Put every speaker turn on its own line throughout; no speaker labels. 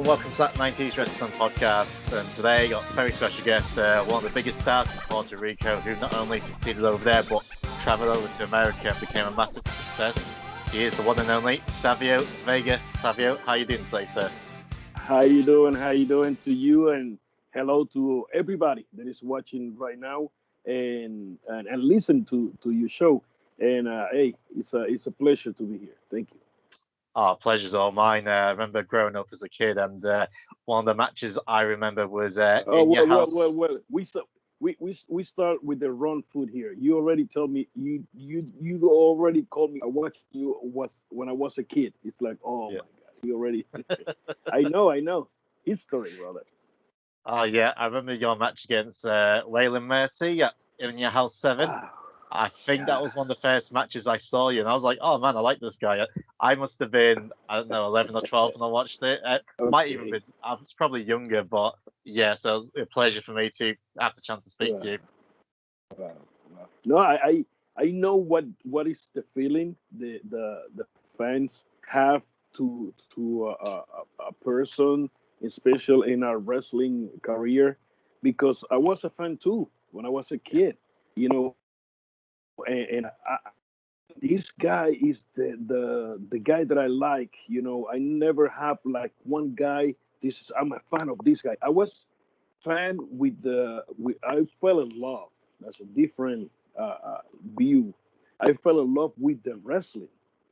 welcome to that 90s Wrestling Podcast. And today, got a very special guest, one of the biggest stars in Puerto Rico, who not only succeeded over there, but travelled over to America and became a massive success. He is the one and only Savio Vega. Savio, how are you doing today, sir?
How you doing? How you doing to you? And hello to everybody that is watching right now and listen to your show. And hey, it's a pleasure to be here. Thank you.
Oh, pleasure's all mine. I remember growing up as a kid, and one of the matches I remember was in your house.
Well. We start with the wrong foot here. You already told me you already called me. I watched you when I was a kid. It's like, oh my God, you already. I know. History, brother.
Oh yeah, I remember your match against Waylon Mercy in your house 7.
Wow.
I think that was one of the first matches I saw you, and I was like, "Oh man, I like this guy." I must have been, I don't know, 11 or 12 when I watched it. Might even been, I was probably younger, but yeah. So it was a pleasure for me to have the chance to speak to you.
Wow. No, I know what is the feeling the fans have to a person, especially in our wrestling career, because I was a fan too when I was a kid, and this guy is the guy that I like. I never have like one guy. I'm a fan of this guy. I was fan I fell in love. That's a different view. I fell in love with the wrestling,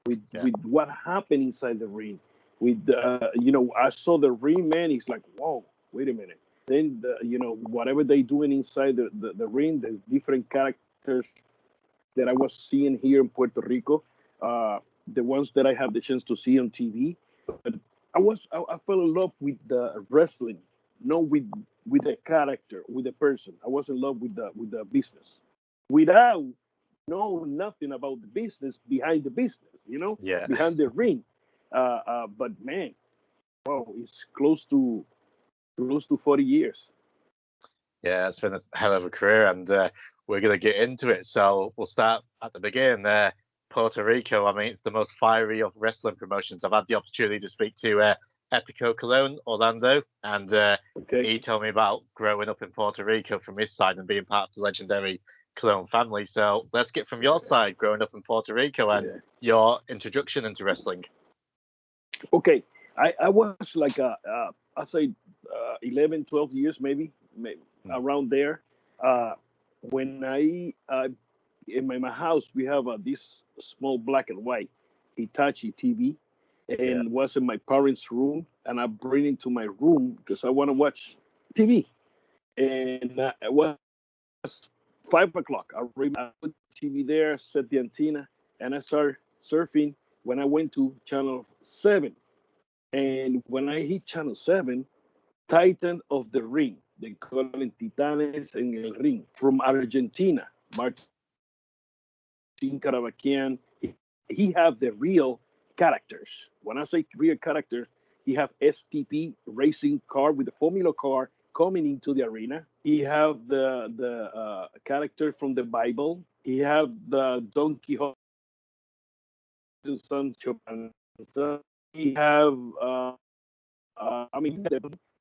with what happened inside the ring. I saw the ring, man. It's like, whoa, wait a minute. Then whatever they doing inside the ring, the different characters that I was seeing here in Puerto Rico, the ones that I have the chance to see on TV. But I fell in love with the wrestling, not with the character, with the person. I was in love with the business, without knowing nothing about the business behind the business, behind the ring. But man, wow, it's close to 40 years.
Yeah, it's been a hell of a career, and we're going to get into it. So we'll start at the beginning. Puerto Rico, I mean, it's the most fiery of wrestling promotions. I've had the opportunity to speak to Epico Colon, Orlando, and he told me about growing up in Puerto Rico from his side and being part of the legendary Colon family. So let's get from your side, growing up in Puerto Rico, and your introduction into wrestling.
Okay, I was like, I say 11, 12 years, maybe around there. When I in my house, we have this small black and white Hitachi TV, and was in my parents' room, and I bring it to my room because I want to watch TV. And it was 5 o'clock. I put TV there, set the antenna, and I started surfing. When I went to channel 7, and when I hit channel 7, Titan of the Ring. They call it Titanes en el Ring from Argentina. Martin Caravacian. He have the real characters. When I say real characters, he have STP racing car with the Formula car coming into the arena. He have the character from the Bible. He have the Don Quixote, Sancho Panza. He have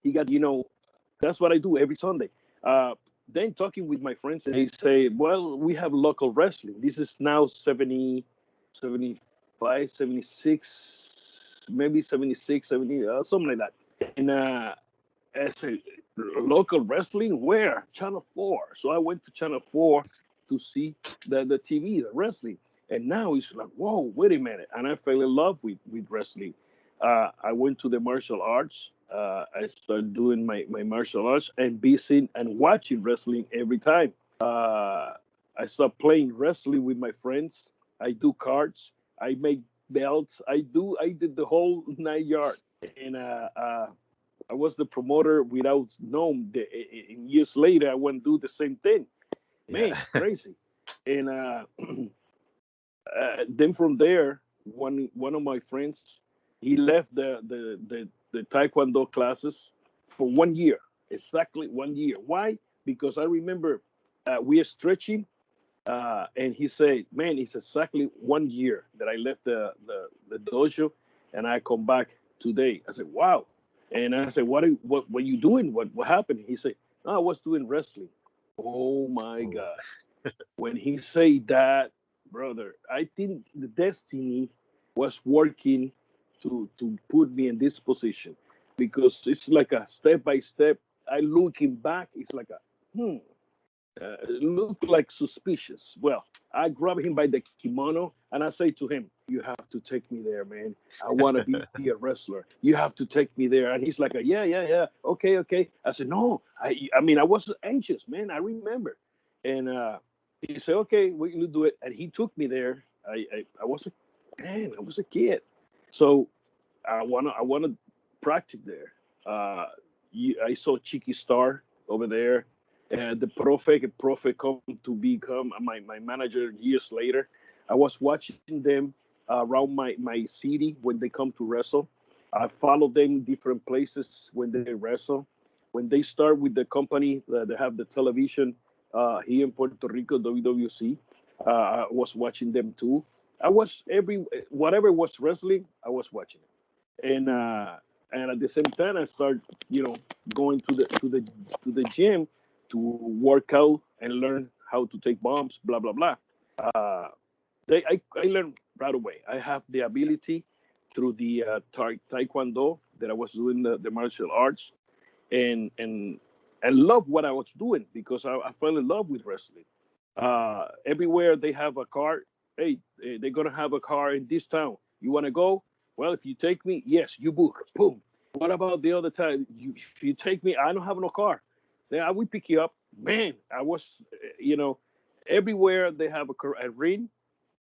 he got that's what I do every Sunday. Then talking with my friends, they say, well, we have local wrestling. This is now 70, 75, 76, maybe 76, 70, something like that. And I said, local wrestling? Where? Channel 4. So I went to Channel 4 to see the TV, the wrestling. And now it's like, whoa, wait a minute. And I fell in love with wrestling. I went to the martial arts. I started doing my martial arts and visiting and watching wrestling every time. I started playing wrestling with my friends. I do cards. I make belts. I did the whole 9 yards. And I was the promoter without knowing. And years later, I went to do the same thing. Man, crazy. And then from there, one of my friends, he left the taekwondo classes for 1 year, exactly 1 year. Why? Because I remember we are stretching, and he said, "Man, it's exactly 1 year that I left the dojo, and I come back today." I said, "Wow." And I said, what were you doing? What happened? He said, no, I was doing wrestling. Oh my
Oh.
God. When he said that, brother, I think the destiny was working to put me in this position because it's like a step by step. I looking back, it's like a look like suspicious. Well, I grab him by the kimono and I say to him, "You have to take me there, man. I want to be a wrestler. You have to take me there." And he's like, "Yeah, yeah, yeah. Okay, okay." I said, "No, I mean, I was anxious, man. I remember." And he said, "Okay, we're gonna do it." And he took me there. I was a man. I was a kid, so I wanna practice there. I saw Chiqui Star over there, and the Profe come to become my manager years later. I was watching them around my city when they come to wrestle. I follow them different places when they wrestle. When they start with the company that they have the television here in Puerto Rico, WWC, I was watching them too. I was every whatever was wrestling, I was watching it, and at the same time, I start going to the gym to work out and learn how to take bombs, blah blah blah. Uh, I learned right away. I have the ability through the taekwondo that I was doing the martial arts, and love what I was doing because I fell in love with wrestling. Everywhere they have a car, hey, they're gonna have a car in this town. You wanna go? Well, if you take me, yes, you book. Boom. What about the other time? If you take me, I don't have no car. Then I will pick you up. Man, I was, you know, everywhere they have a ring,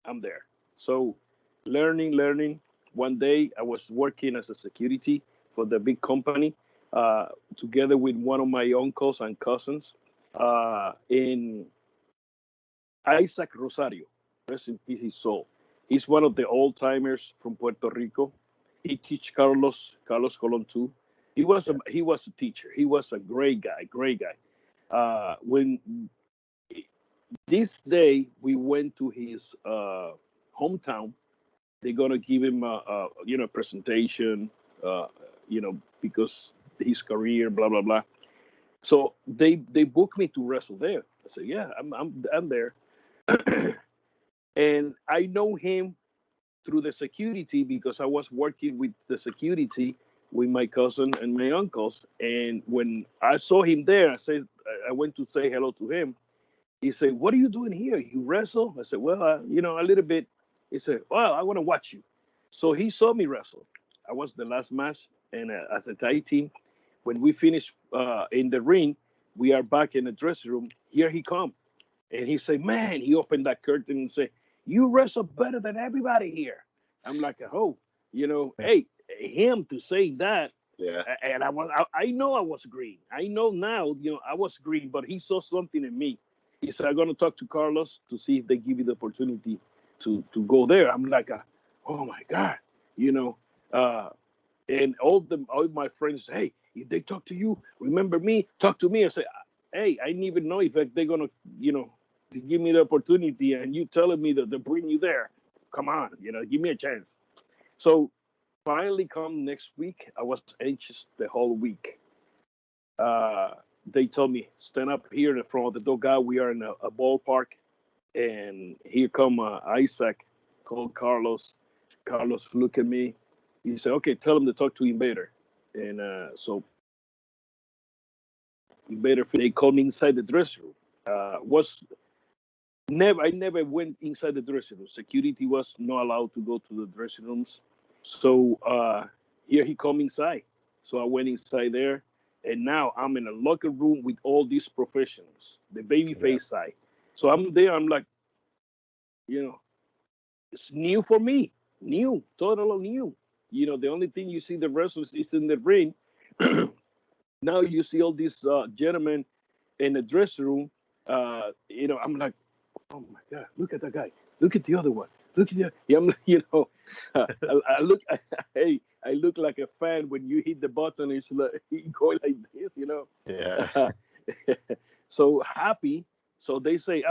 I'm there. So learning. One day I was working as a security for the big company together with one of my uncles and cousins in Isaac Rosario. Rest in peace, his soul. He's one of the old timers from Puerto Rico. He teach Carlos Colon too. He was a teacher. He was a great guy, great guy. When this day we went to his hometown. They're gonna give him a presentation, because his career, blah blah blah. So they booked me to wrestle there. I said, yeah, I'm there, and I know him through the security because I was working with the security with my cousin and my uncles. And when I saw him there, I went to say hello to him. He said, "What are you doing here? You wrestle?" I said, "Well, a little bit." He said, "Well, I want to watch you." So he saw me wrestle. I was the last match, and as a tag team, when we finished in the ring, we are back in the dressing room. Here he come, and he said, "Man," he opened that curtain and said, "You wrestle better than everybody here." I'm like, "Oh, hey, him to say that."
Yeah.
And I know I was green. I know now, I was green, but he saw something in me. He said, "I'm gonna talk to Carlos to see if they give you the opportunity to go there." I'm like, "Oh my God," you know. Uh, and all my friends, "Hey, if they talk to you, remember me, talk to me." I say, "Hey, I didn't even know if they're gonna, give me the opportunity, and you telling me that they bring you there. Come on, give me a chance." So finally, come next week, I was anxious the whole week. Uh, they told me, "Stand up here in front of the dugout. We are in a ballpark." And here come Isaac, called Carlos. Carlos look at me. He said, "Okay, tell him to talk to Invader." And so Invader, they called me inside the dressing room. Was never I never went inside the dressing room. Security was not allowed to go to the dressing rooms. So here he come inside. So I went inside there, and now I'm in a locker room with all these professionals, the
Yeah.
babyface side. So I'm there. I'm like, you know, it's new for me, new, totally new. The only thing you see the wrestlers is in the ring. Now you see all these gentlemen in the dressing room. I'm like, "Oh my God, look at that guy. Look at the other one. Look at the." Yeah, I look. Hey, I look like a fan when you hit the button. It's like he going like this.
Yeah.
So happy. So they say,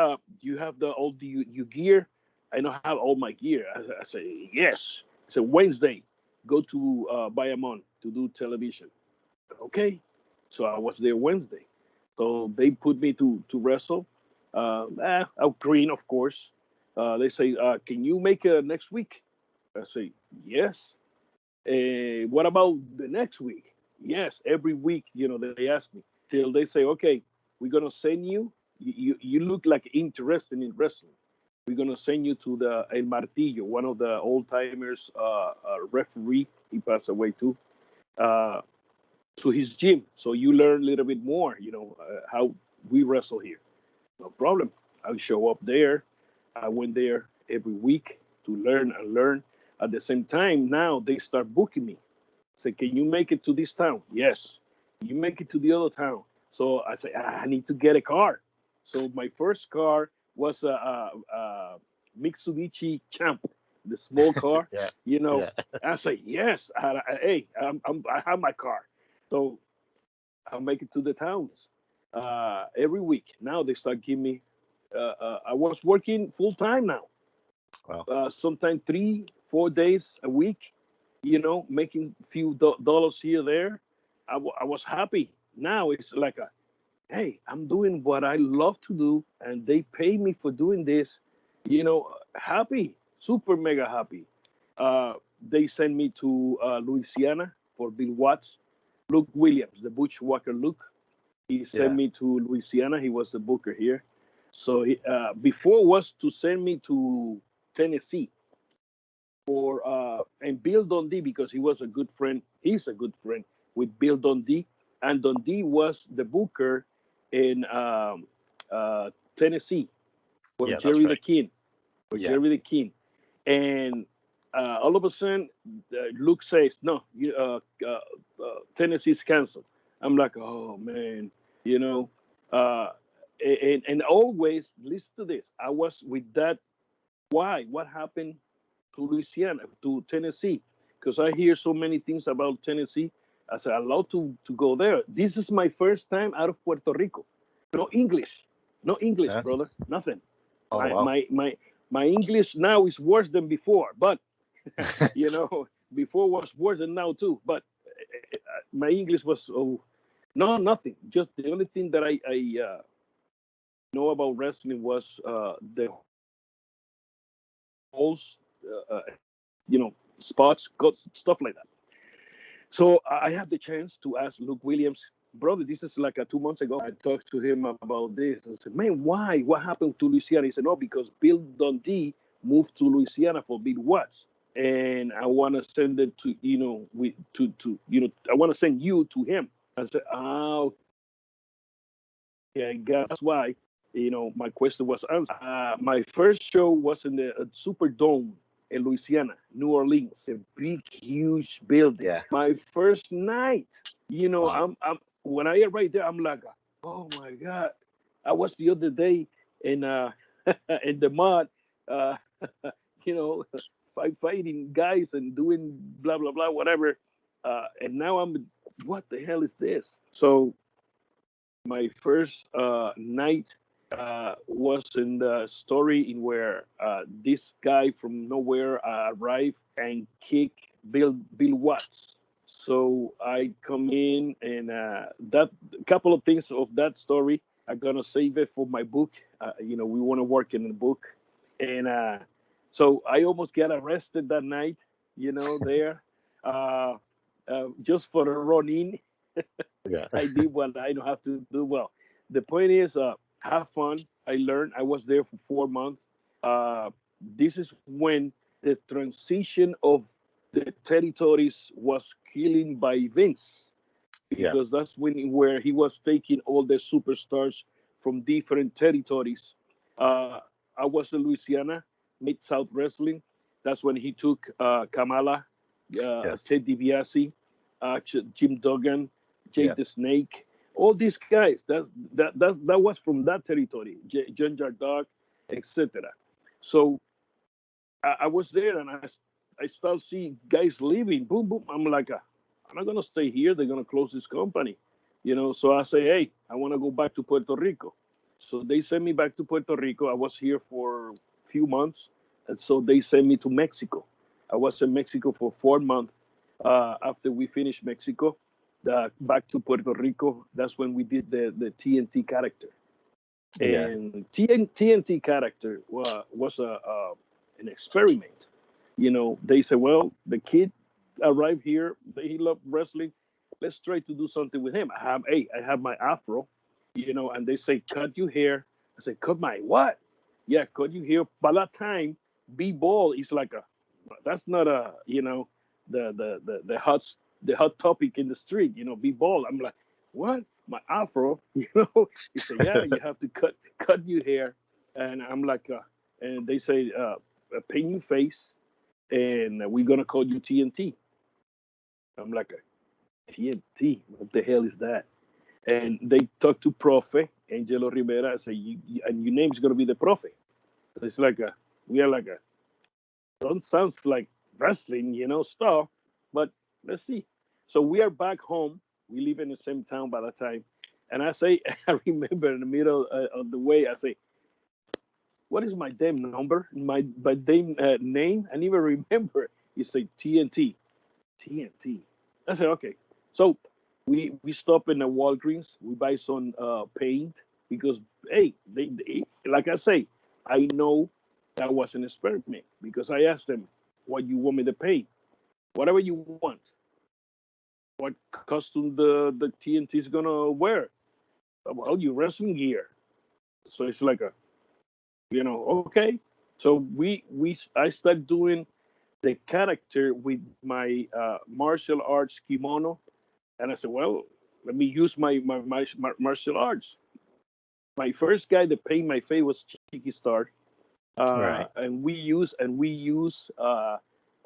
"You have all the you gear?" I don't have all my gear. I say, "Yes." It's a Wednesday. Go to Bayamon to do television. Okay, so I was there Wednesday. So they put me to wrestle. I'll green, of course. They say, "Can you make it next week?" I say, "Yes." What about the next week? Yes, every week. They ask me till they say, "Okay, we're gonna send you. You look like interested in wrestling. We're gonna send you to the El Martillo, one of the old timers, referee. He passed away too. Uh, to his gym, so you learn a little bit more. How we wrestle here. No problem. I'll show up there. I went there every week to learn and learn. At the same time, now they start booking me. Say, can you make it to this town? Yes. You make it to the other town. So I say, I need to get a car. So my first car was a Mitsubishi Champ, the small car.
Yeah.
You know,
Yeah.
I say, yes. Hey, I have my car. So I'll make it to the towns every week. Now they start giving me. I was working full time now.
Well,
Sometimes 3, 4 days a week. Making few dollars here there. I was happy. Now it's like hey, I'm doing what I love to do, and they pay me for doing this. Happy, super mega happy. They sent me to Louisiana for Bill Watts. Luke Williams, the Bushwhacker Luke. He sent
yeah.
me to Louisiana. He was the booker here. So before was to send me to Tennessee for and Bill Dundee because he was a good friend. He's a good friend with Bill Dundee, and Dundee was the booker in uh, Tennessee for
Yeah, that's
Jerry the
right.
King. For
Yeah.
Jerry the King, and all of a sudden, Luke says, "No, Tennessee's canceled." I'm like, "Oh man," you know. Uh, and always listen to this. I was with that. Why? What happened to Louisiana, to Tennessee? Because I hear so many things about Tennessee. I said, I'd love to go there. This is my first time out of Puerto Rico. No English. No English,
Yeah.
brother. Nothing.
Oh
My
wow.
my my my English now is worse than before, but before was worse than now too. But my English was no nothing. Just the only thing that I know about wrestling was the holes, spots, stuff like that. So I had the chance to ask Luke Williams, brother. This is like 2 months ago. I talked to him about this. I said, man, why? What happened to Louisiana? He said, no, because Bill Dundee moved to Louisiana for Bill Watts, and I want to send it to I want to send you to him. I said, okay, that's why my question was answered. My first show was in the Superdome in Louisiana, New Orleans, a big, huge building.
Yeah.
My first night,
Wow.
I'm when I arrived there, I'm like, oh my god! I was the other day in in the mud, uh, you know, fighting guys and doing blah blah blah whatever, and now what the hell is this? So my first night was in the story in where this guy from nowhere arrived and kicked Bill Watts. So I come in and that couple of things of that story I'm gonna save it for my book. We want to work in the book, and so I almost got arrested that night. There, just for the run in.
Yeah.
I did what I know how to do well. The point is, have fun. I learned. I was there for 4 months. Uh, this is when the transition of the territories was killing by Vince,
Yeah.
because that's when where he was taking all the superstars from different territories. Uh, I was in Louisiana, Mid South Wrestling. That's when he took Kamala,
Yes.
Ted DiBiase, Jim Duggan,
Yeah.
Jake the Snake, all these guys. That was from that territory. Ginger Dog, etc. So I was there and I start seeing guys leaving. Boom, boom. I'm like, I'm not gonna stay here. They're gonna close this company, So I say, hey, I want to go back to Puerto Rico. So they sent me back to Puerto Rico. I was here for a few months, and so they sent me to Mexico. I was in Mexico for 4 months. After we finished Mexico, back to Puerto Rico. That's when we did the TNT character.
Yeah.
And TNT character was an experiment. They said, well, the kid arrived here. He loved wrestling. Let's try to do something with him. I have my afro, and they say, cut your hair. I say, cut my what? Yeah, cut your hair. By that time, B-ball is like that's not the hot topic in the street. B-ball. I'm like, what? My afro? He say, yeah, you have to cut your hair. And I'm like, and they say, paint your face, and we're gonna call you TNT. I'm like, TNT? What the hell is that? And they talk to Profe Angelo Rivera. I say, and your name's gonna be the Profe. So it's like we are like don't sounds like wrestling, stuff, but let's see. So we are back home. We live in the same town by the time, and I say, I remember in the middle of the way, I say, what is my damn number? My damn name? I didn't even remember. You say TNT. TNT. I said, okay. So we stop in the Walgreens. We buy some paint because, hey, they like I say, I know that was an experiment because I asked them, what you want me to paint? Whatever you want. What costume the TNT is gonna wear? Well, you wrestling gear. So it's like okay. So I start doing the character with my martial arts kimono, and I said, well, let me use my martial arts. My first guy that painted my face was Cheeky Star,
Right.
and we use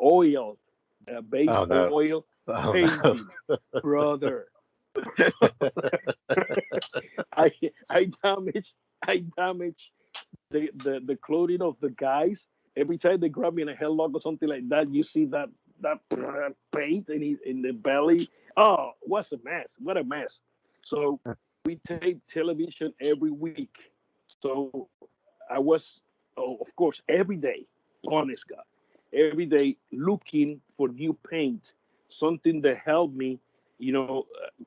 oil, base
Oh no.
oil
Oh no.
painting, brother. I I damage I damage the clothing of the guys. Every time they grab me in a headlock or something like that, you see that paint in the belly. Oh, what's a mess! What a mess! So we tape television every week. So I was, of course, every day, honest God, every day looking for new paint, something that helped me,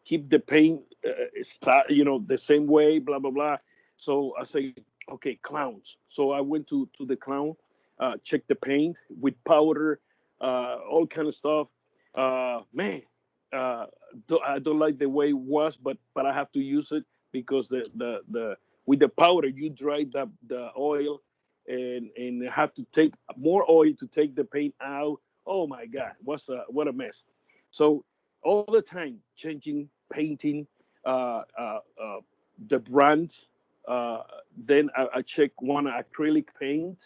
keep the paint, the same way, blah blah blah. So I say, okay, clowns. So I went to the clown, checked the paint with powder, all kind of stuff. Man, uh, I don't like the way it was, but I have to use it because the with the powder you dry the oil and have to take more oil to take the paint out. Oh my God, what a mess! So all the time changing, painting, the brand. Uh, then I checked one acrylic paint.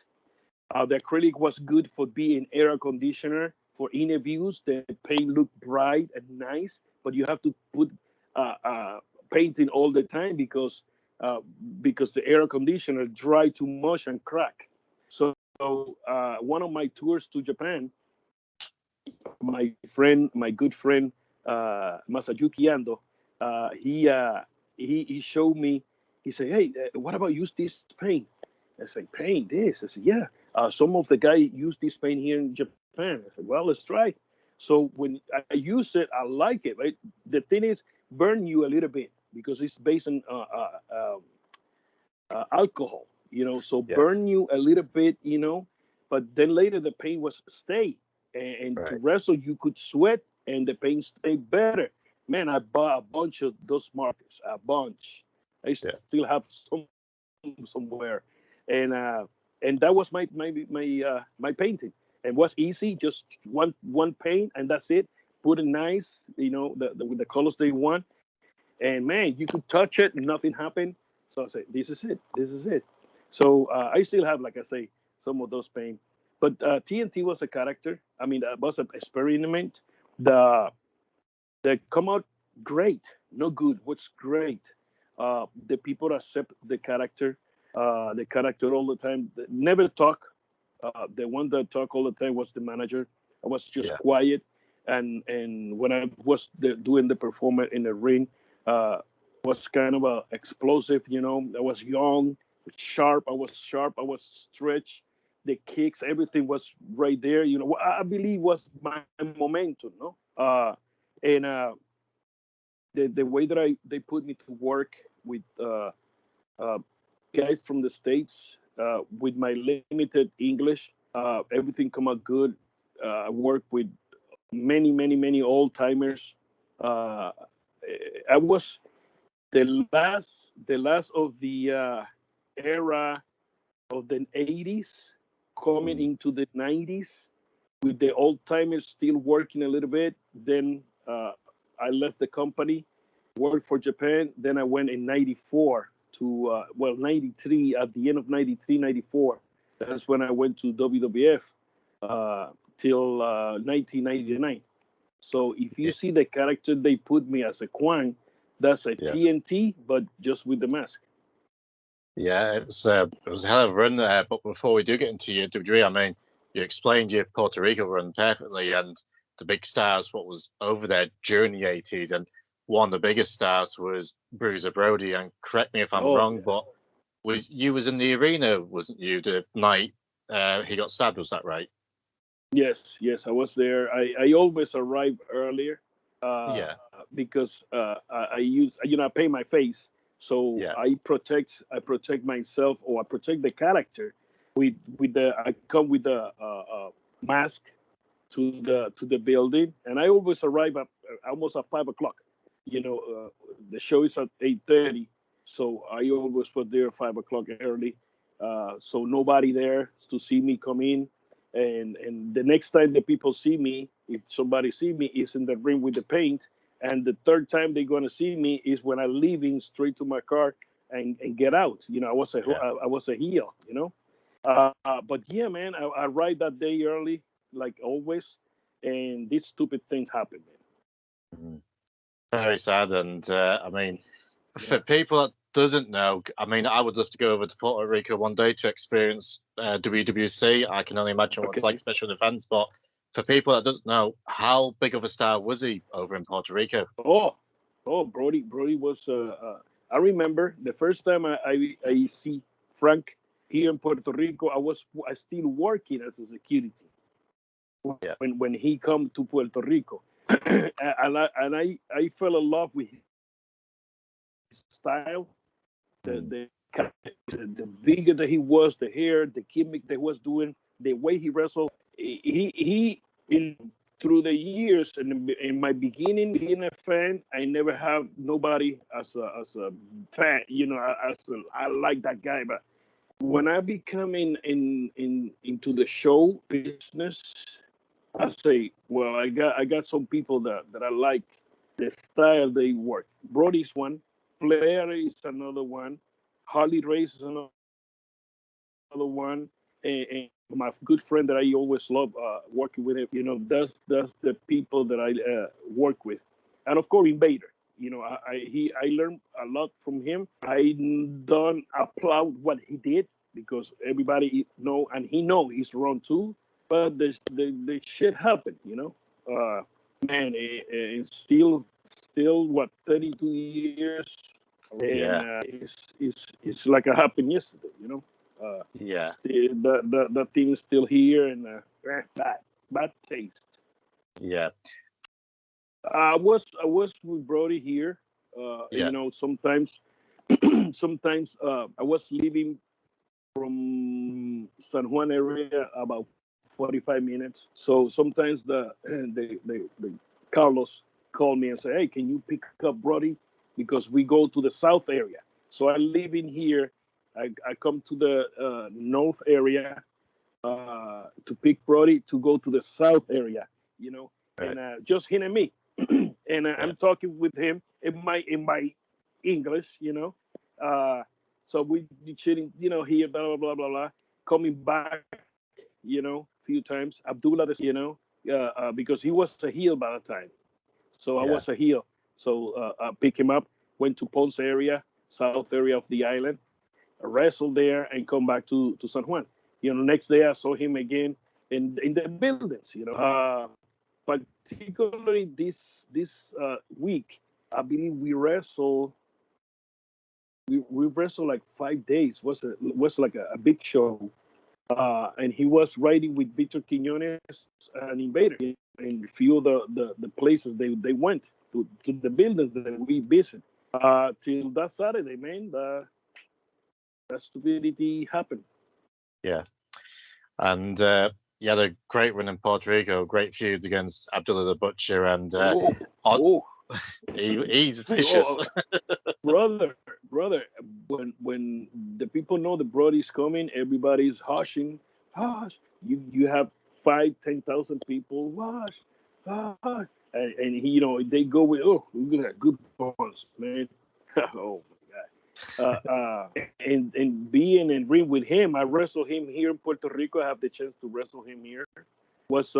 The acrylic was good for being air conditioner for interviews. The paint looked bright and nice, but you have to put uh, uh, painting all the time uh, because the air conditioner dry too much and crack. So one of my tours to Japan, my good friend Masayuki Ando, he showed me. He said, "Hey, what about use this paint?" I said, "Paint this?" I said, "Yeah." Some of the guys use this paint here in Japan. I said, "Well, let's try." So when I use it, I like it. Right? The thing is, burn you a little bit because it's based on alcohol. So
Yes.
burn you a little bit. But then later the paint was stay, and to
Right.
wrestle you could sweat and the paint stayed better. Man, I bought a bunch of those markers, a bunch. I
Yeah.
still have some somewhere, and and that was my painting, and was easy, just one paint, and that's it. Put it nice, with the colors they want, and man, you could touch it, nothing happened. So I said, this is it, this is it. So I still have, like I say, some of those paint, but TNT was a character. I mean, was an experiment. The they come out great, no good. What's great? The people accept the character all the time. They never talk. The one that talk all the time was the manager. I was just
Yeah.
quiet, and when I was doing the performance in the ring, was kind of explosive. I was young, sharp. I was sharp. I was stretched. The kicks, everything was right there. What I believe was my momentum. No, and the way that they put me to work with uh, guys from the states with my limited English, everything come out good. I work with many old timers. Uh, I was the last the last of the era of the 80s coming
Mm.
into the 90s with the old timers still working a little bit. Then I left the company, worked for Japan. Then I went in 94 to, 93, at the end of 93, 94. That's when I went to WWF uh, till 1999. So if you
Yeah,
see the character they put me as a Kwang, that's a
yeah,
TNT, but just with the mask.
yeah. It was a hell of a run there. But before we do get into your WWE, I mean, you explained your Puerto Rico run perfectly, and the big stars, what was over there during the 80s, and one of the biggest stars was Bruiser Brody. And correct me if I'm
Oh
wrong,
yeah.
but was in the arena, wasn't you, the night he got stabbed? Was that right?
Yes, yes, I was there. I always arrive earlier
Yeah,
because I use, I pay my face, so
yeah,
I protect myself, or I protect the character with the I come with the mask to the building, and I always arrive at almost at 5 o'clock. The show is at 8:30, so I always put there 5 o'clock early, so nobody there to see me come in. And the next time the people see me, if somebody see me, is in the ring with the paint. And the third time they're gonna see me is when I'm leaving straight to my car and get out.
yeah.
I was a heel. But yeah, man, I arrived that day early, like always, and these stupid things happen, man.
Mhm. Very sad, and I mean, for
Yeah.
people that doesn't know, I mean, I would love to go over to Puerto Rico one day to experience WWC. I can only imagine what it's like,
Okay.
special events. But for people that doesn't know, how big of a star was he over in Puerto Rico?
Oh, Brody was. I remember the first time I see Frank here in Puerto Rico. I still working as a security
Yeah,
when he come to Puerto Rico, and I fell in love with his style,
mm,
the the vigor that he was, the hair, the gimmick that he was doing, the way he wrestled. He in through the years, and in my beginning being a fan, I never have nobody as a fan. I like that guy, but when I become into the show business, I say, well, I got some people that I like the style they work. Brody's one, Flair is another one, Harley Race is another one, and my good friend that I always love working with him. That's the people that I work with, and of course Invader. I learned a lot from him. I don't applaud what he did because everybody know, and he know he's wrong too. But the shit happened. Man, it's still what 32 years, and
yeah,
it's like it happened yesterday. Uh,
yeah,
the team is still here, and bad taste.
yeah,
I was with Brody here.
yeah,
Sometimes I was leaving from San Juan area about 45 minutes. So sometimes the Carlos called me and said, "Hey, can you pick up Brody because we go to the south area." So I live in here. I come to the north area to pick Brody to go to the south area,
right,
and just him and me. And
yeah,
I'm talking with him in my English, so we be chilling, here, blah blah blah blah blah. Coming back, a few times. Abdullah, because he was a heel by the time, so I
yeah,
was a heel. So I pick him up, went to Ponce area, south area of the island, wrestled there, and come back to San Juan. Next day I saw him again in the buildings. Particularly this week, I believe we wrestled like 5 days. Was like a big show, and he was riding with Victor Quinones and Invader in a few of the places they went. to the buildings that we visit. Till that Saturday, man, that stupidity happened.
Yeah. And you had a great win in Puerto Rico, great feuds against Abdullah the Butcher, and
Oh,
on,
oh,
he's vicious.
oh, brother. When the people know the Brody's coming, everybody's hushing. Hush. You have 5, 10,000 people. Hush, hush. And he, they go with, oh, look at that, good bones, man. Oh my God. And being in ring with him, I wrestled him here in Puerto Rico. I have the chance to wrestle him here. Was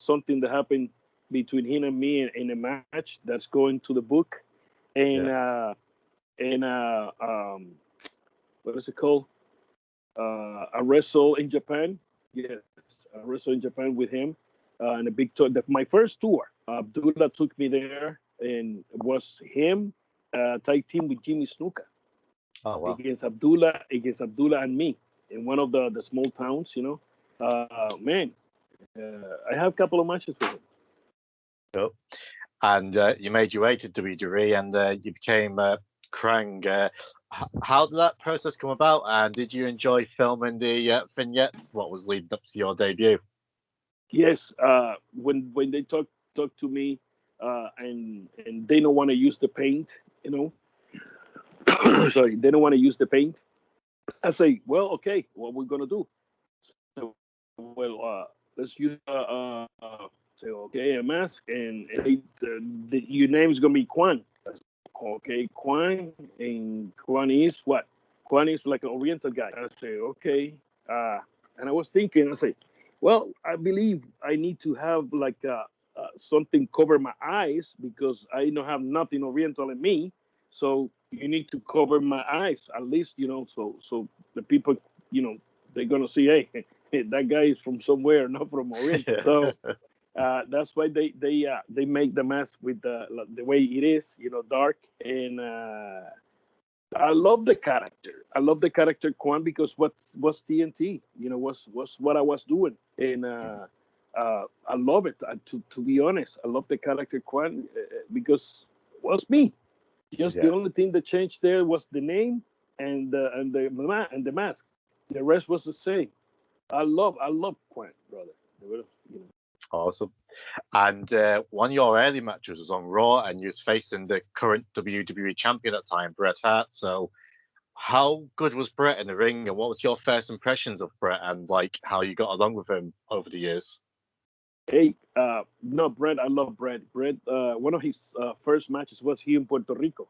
something that happened between him and me in a match that's going to the book, and
Yeah.
what is it called? I wrestle in Japan. Yes, I wrestle in Japan with him, and a big tour. My first tour. Abdullah took me there, and it was him tag team with Jimmy Snuka
Oh wow.
against Abdullah and me in one of the small towns. Man, I have a couple of matches with him.
Cool. And you made your way to WWE, and you became Krang. How did that process come about? And did you enjoy filming the vignettes? What was leading up to your debut?
Yes, when they talk to me, and they don't want to use the paint, sorry, they don't want to use the paint. I say, well, okay, what we're gonna do? So, well, let's use say, okay, a mask, and your name is gonna be Kwang. Okay, Kwang, and Kwang is what? Kwang is like an Oriental guy. I say, okay, and I was thinking, I say, well, I believe I need to have like something cover my eyes because I don't have nothing Oriental in me. So you need to cover my eyes at least, so the people, they're gonna see, hey, that guy is from somewhere, not from Oriental. So that's why they make the mask with the way it is, dark. And I love the character. I love the character Quan because what was TNT, was what I was doing, and I love it. To be honest, I love the character Quan because it was me. Just the
Yeah.
only thing that changed there was the name and the mask. The rest was the same. I love Quan, brother.
Awesome. And one of your early matches was on Raw, and you was facing the current WWE champion at the time, Bret Hart. So, how good was Bret in the ring, and what was your first impressions of Bret, and like how you got along with him over the years?
Hey, no, Brett. I love Brett. Brett. One of his first matches was here in Puerto Rico.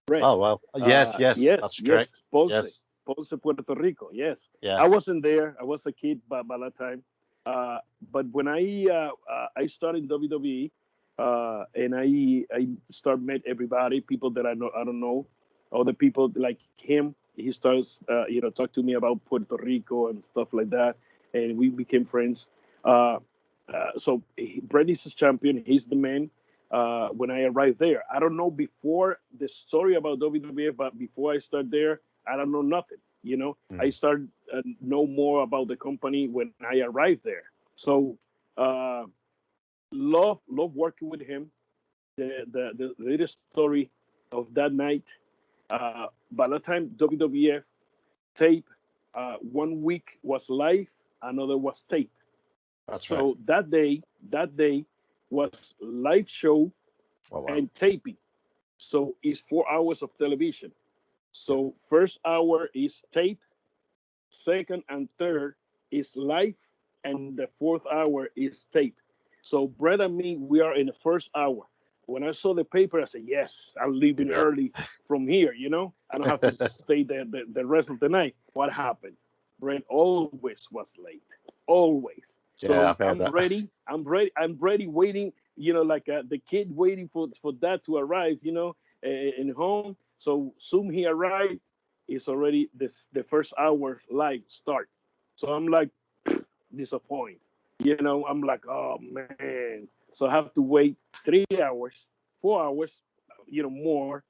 Brett.
Oh well, yes, yes,
Yes,
that's
yes.
correct.
Ponce,
Yes,
Ponce, Puerto Rico. Yes,
yeah,
I wasn't there. I was a kid by that time. But when I started in WWE, and I start met everybody, people that I don't know, other people like him. He starts, talk to me about Puerto Rico and stuff like that, and we became friends. Uh, so Brett is his champion. He's the man. When I arrived there, I don't know before the story about WWF, but before I start there, I don't know nothing. I
mm,
started know more about the company when I arrived there. So uh, love working with him. The latest story of that night. By the time WWF tape, one week was live, another was tape.
that's right.
So that day was live show
Oh wow,
and taping. So it's 4 hours of television.
yeah,
So first hour is tape, second and third is live, and the fourth hour is tape. So Brett and me, we are in the first hour. When I saw the paper, I said, yes, I'm leaving
yeah,
early from here. I don't have to stay there the rest of the night. What happened? Brett always was late, always.
yeah.
So
I've heard
I'm
that.
ready. I'm ready, waiting. Like the kid waiting for dad to arrive. In home. So soon he arrived. It's already the first hour live start. So I'm like disappointed. I'm like, oh man. So I have to wait 3 hours, 4 hours, more.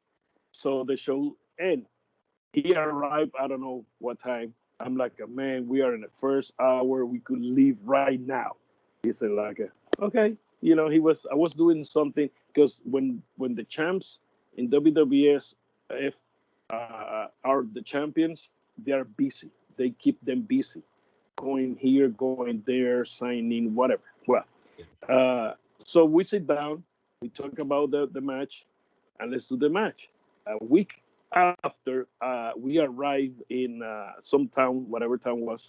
So the show end. He arrived, I don't know what time. I'm like, man, we are in the first hour. We could leave right now. He said, like, okay. I was doing something because when the champs in WWS if are the champions, they are busy. They keep them busy, going here, going there, signing, whatever. Well, uh, so we sit down, we talk about the match, and let's do the match. A week after we arrived in some town, whatever town was,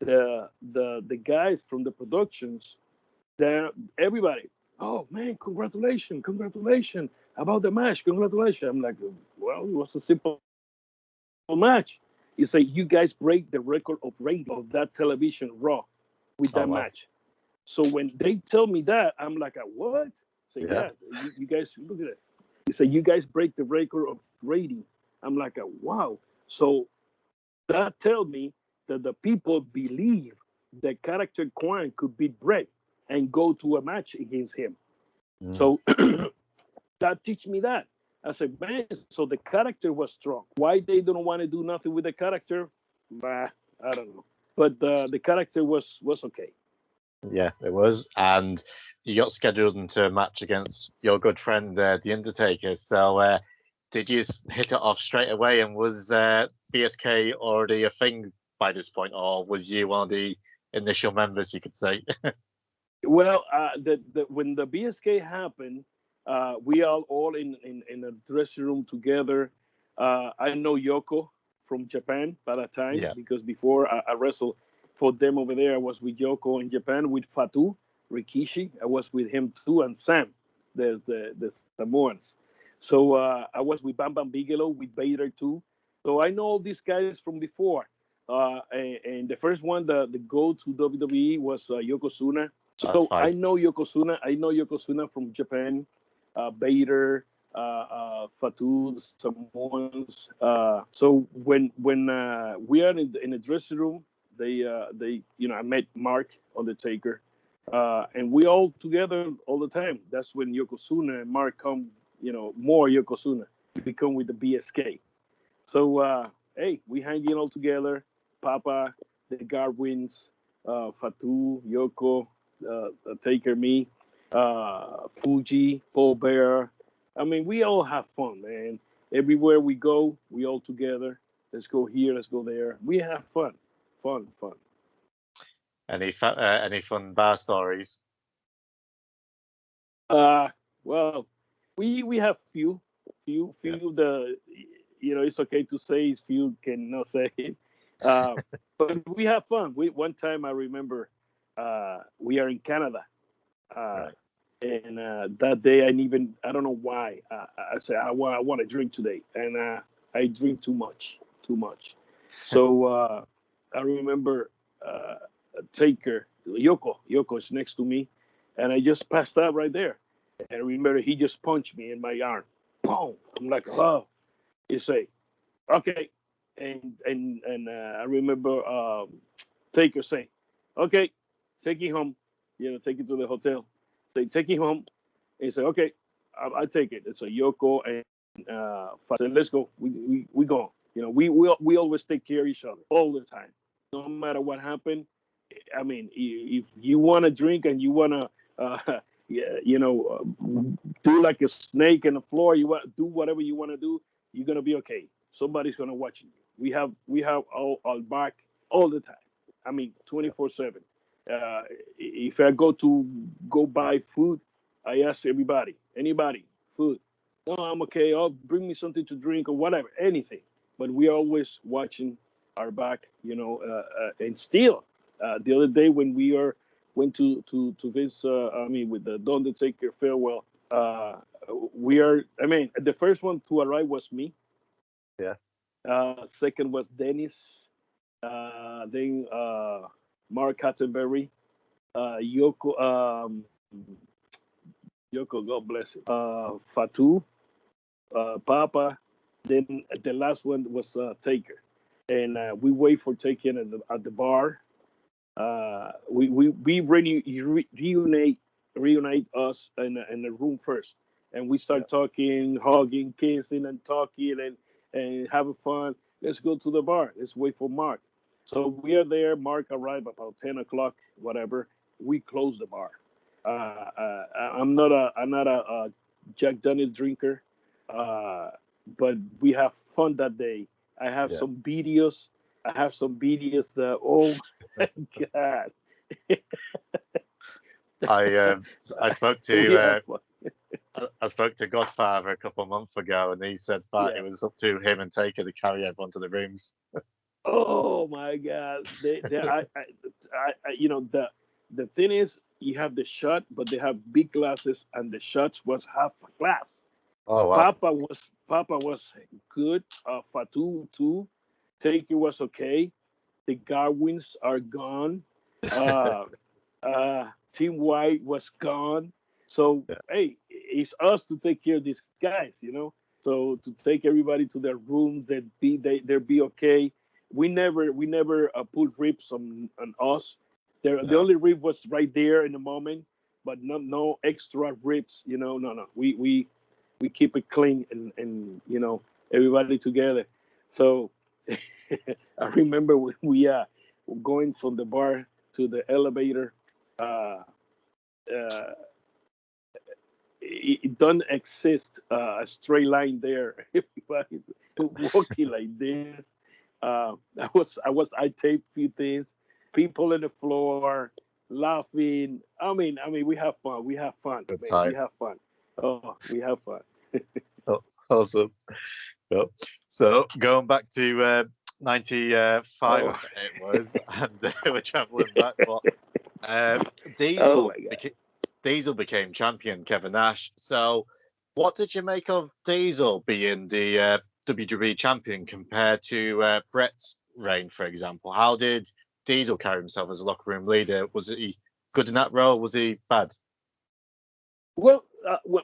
the guys from the productions, everybody, oh man, congratulations, congratulations about the match, congratulations. I'm like, well, it was a simple match. He said, you guys break the record of rating of that television Raw with that
Oh
match.
wow.
So when they tell me that, I'm like, what? Say,
Yeah.
yeah, you guys look at it. He said, you guys break the record of rating. I'm like, wow. So that tells me that the people believe the character Kwang could beat Brett and go to a match against him.
Mm.
So that teach me that. I said, man, so the character was strong. Why they don't want to do nothing with the character? Bah, I don't know. But the character was okay.
Yeah, it was. And you got scheduled into a match against your good friend, The Undertaker. So, did you hit it off straight away? And was BSK already a thing by this point, or was you one of the initial members, you could say?
Well, when the BSK happened, we are all in a dressing room together. I know Yoko from Japan by that time
Yeah,
because before I wrestled for them over there, I was with Yoko in Japan with Fatu Rikishi. I was with him too, and Sam, the Samoans. So I was with Bam Bam Bigelow with Vader too. So I know all these guys from before. And the first one, the go to WWE was Yokozuna.
that's
So I
fine.
know Yokozuna. I know Yokozuna from Japan, Bader, Fatu, Samoans. So when we are in the dressing room, they I met Mark Undertaker, and we all together all the time. That's when Yokozuna and Mark come. More Yokozuna become with the BSK. So hey, we hanging all together. Papa, the Garwins, Fatu, Yoko, Taker, me, Fuji, Paul Bear. I mean, we all have fun, man. Everywhere we go, we all together. Let's go here, let's go there. We have fun, fun, fun.
Any fun bar stories?
Uh, well, we have
Yeah.
few. It's okay to say it's few, cannot say it. Uh, but we have fun. One time I remember we are in Canada, uh,
Right.
and that day I don't know why I said I want to drink today, and I drink too much. So I remember Taker Yoko is next to me, and I just passed out right there. And I remember he just punched me in my arm. Boom! I'm like, oh. He say, okay, and I remember Taker saying, okay, take it home. Take it to the hotel. Say, take it home. And he said, okay, I take it. It's a Yoko and Fat said, let's go. We go. We always take care of each other all the time, no matter what happened. I mean, if you want to drink and you want to, yeah, do like a snake in the floor, you want do whatever you want to do, you're gonna be okay. Somebody's gonna watch you. We have our back all the time. I mean,
Yeah.
24/7. If I go buy food, I ask everybody, anybody, food. No, I'm okay. Oh, bring me something to drink or whatever, anything. But we are always watching our back, and still, the other day when we went to this, I mean, with the Don't Undertaker farewell, uh, we are. I mean, the first one to arrive was me.
Yeah.
Second was Dennis. Then Mark Catterberry, Yoko, Yoko, God bless him. Fatu, Papa. Then the last one was Taker, and we wait for Taker at the bar. We really reunite us in the room first, and we
Yeah.
start talking, hugging, kissing, and talking and having fun. Let's go to the bar. Let's wait for Mark. So we are there. Mark arrived about 10 o'clock, whatever. We close the bar. I'm not a Jack Daniel drinker, uh, but we have fun that day. I have
Yeah.
some videos. I have some videos that, oh my god,
I um I spoke
we
to
have fun.
I spoke to Godfather a couple of months ago, and he said that it
Yeah.
was up to him and Taker to carry everyone to the rooms.
Oh my god. The thing is, you have the shot, but they have big glasses, and the shots was half a glass.
Oh wow.
Papa was good. Fatu too. Taker was okay. The Garwins are gone. Uh, Team White was gone. So
Yeah.
hey, it's us to take care of these guys. So to take everybody to their rooms, they'll be okay. We never put ribs on us. The
No.
only rib was right there in the moment, but no extra ribs. No. We keep it clean and everybody together. So I remember when we going from the bar to the elevator. Uh, uh, it don't exist a straight line there. Everybody walking like this. I taped few things. People on the floor laughing. I mean, we have fun. We have fun,
Good
man. We
time.
have fun. Oh, we have fun.
Oh, awesome. Well, so going back to 95,
Oh,
it was, and we're traveling back. But uh,
oh
Diesel
my God.
beca- Diesel became champion, Kevin Nash. So, what did you make of Diesel being the WWE champion compared to Brett's reign, for example? How did Diesel carry himself as a locker room leader? Was he good in that role? Was he bad?
Well,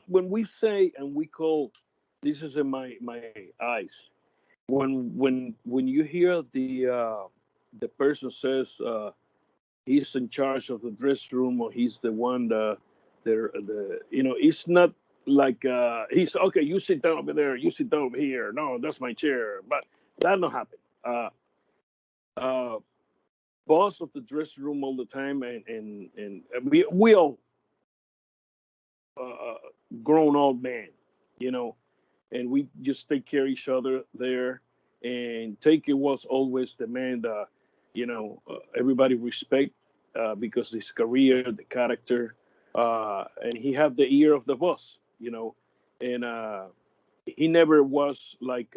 when we say and we call, this is in my eyes. When you hear the person says he's in charge of the dress room, or he's the one it's not like he's okay. You sit down over there. You sit down over here. No, that's my chair. But that don't happen. Uh, uh, Boss of the dressing room all the time, and we all uh, grown old man, you know, and we just take care of each other there. And Taker was always the man that everybody respect because his career, the character, and he had the ear of the boss, and he never was like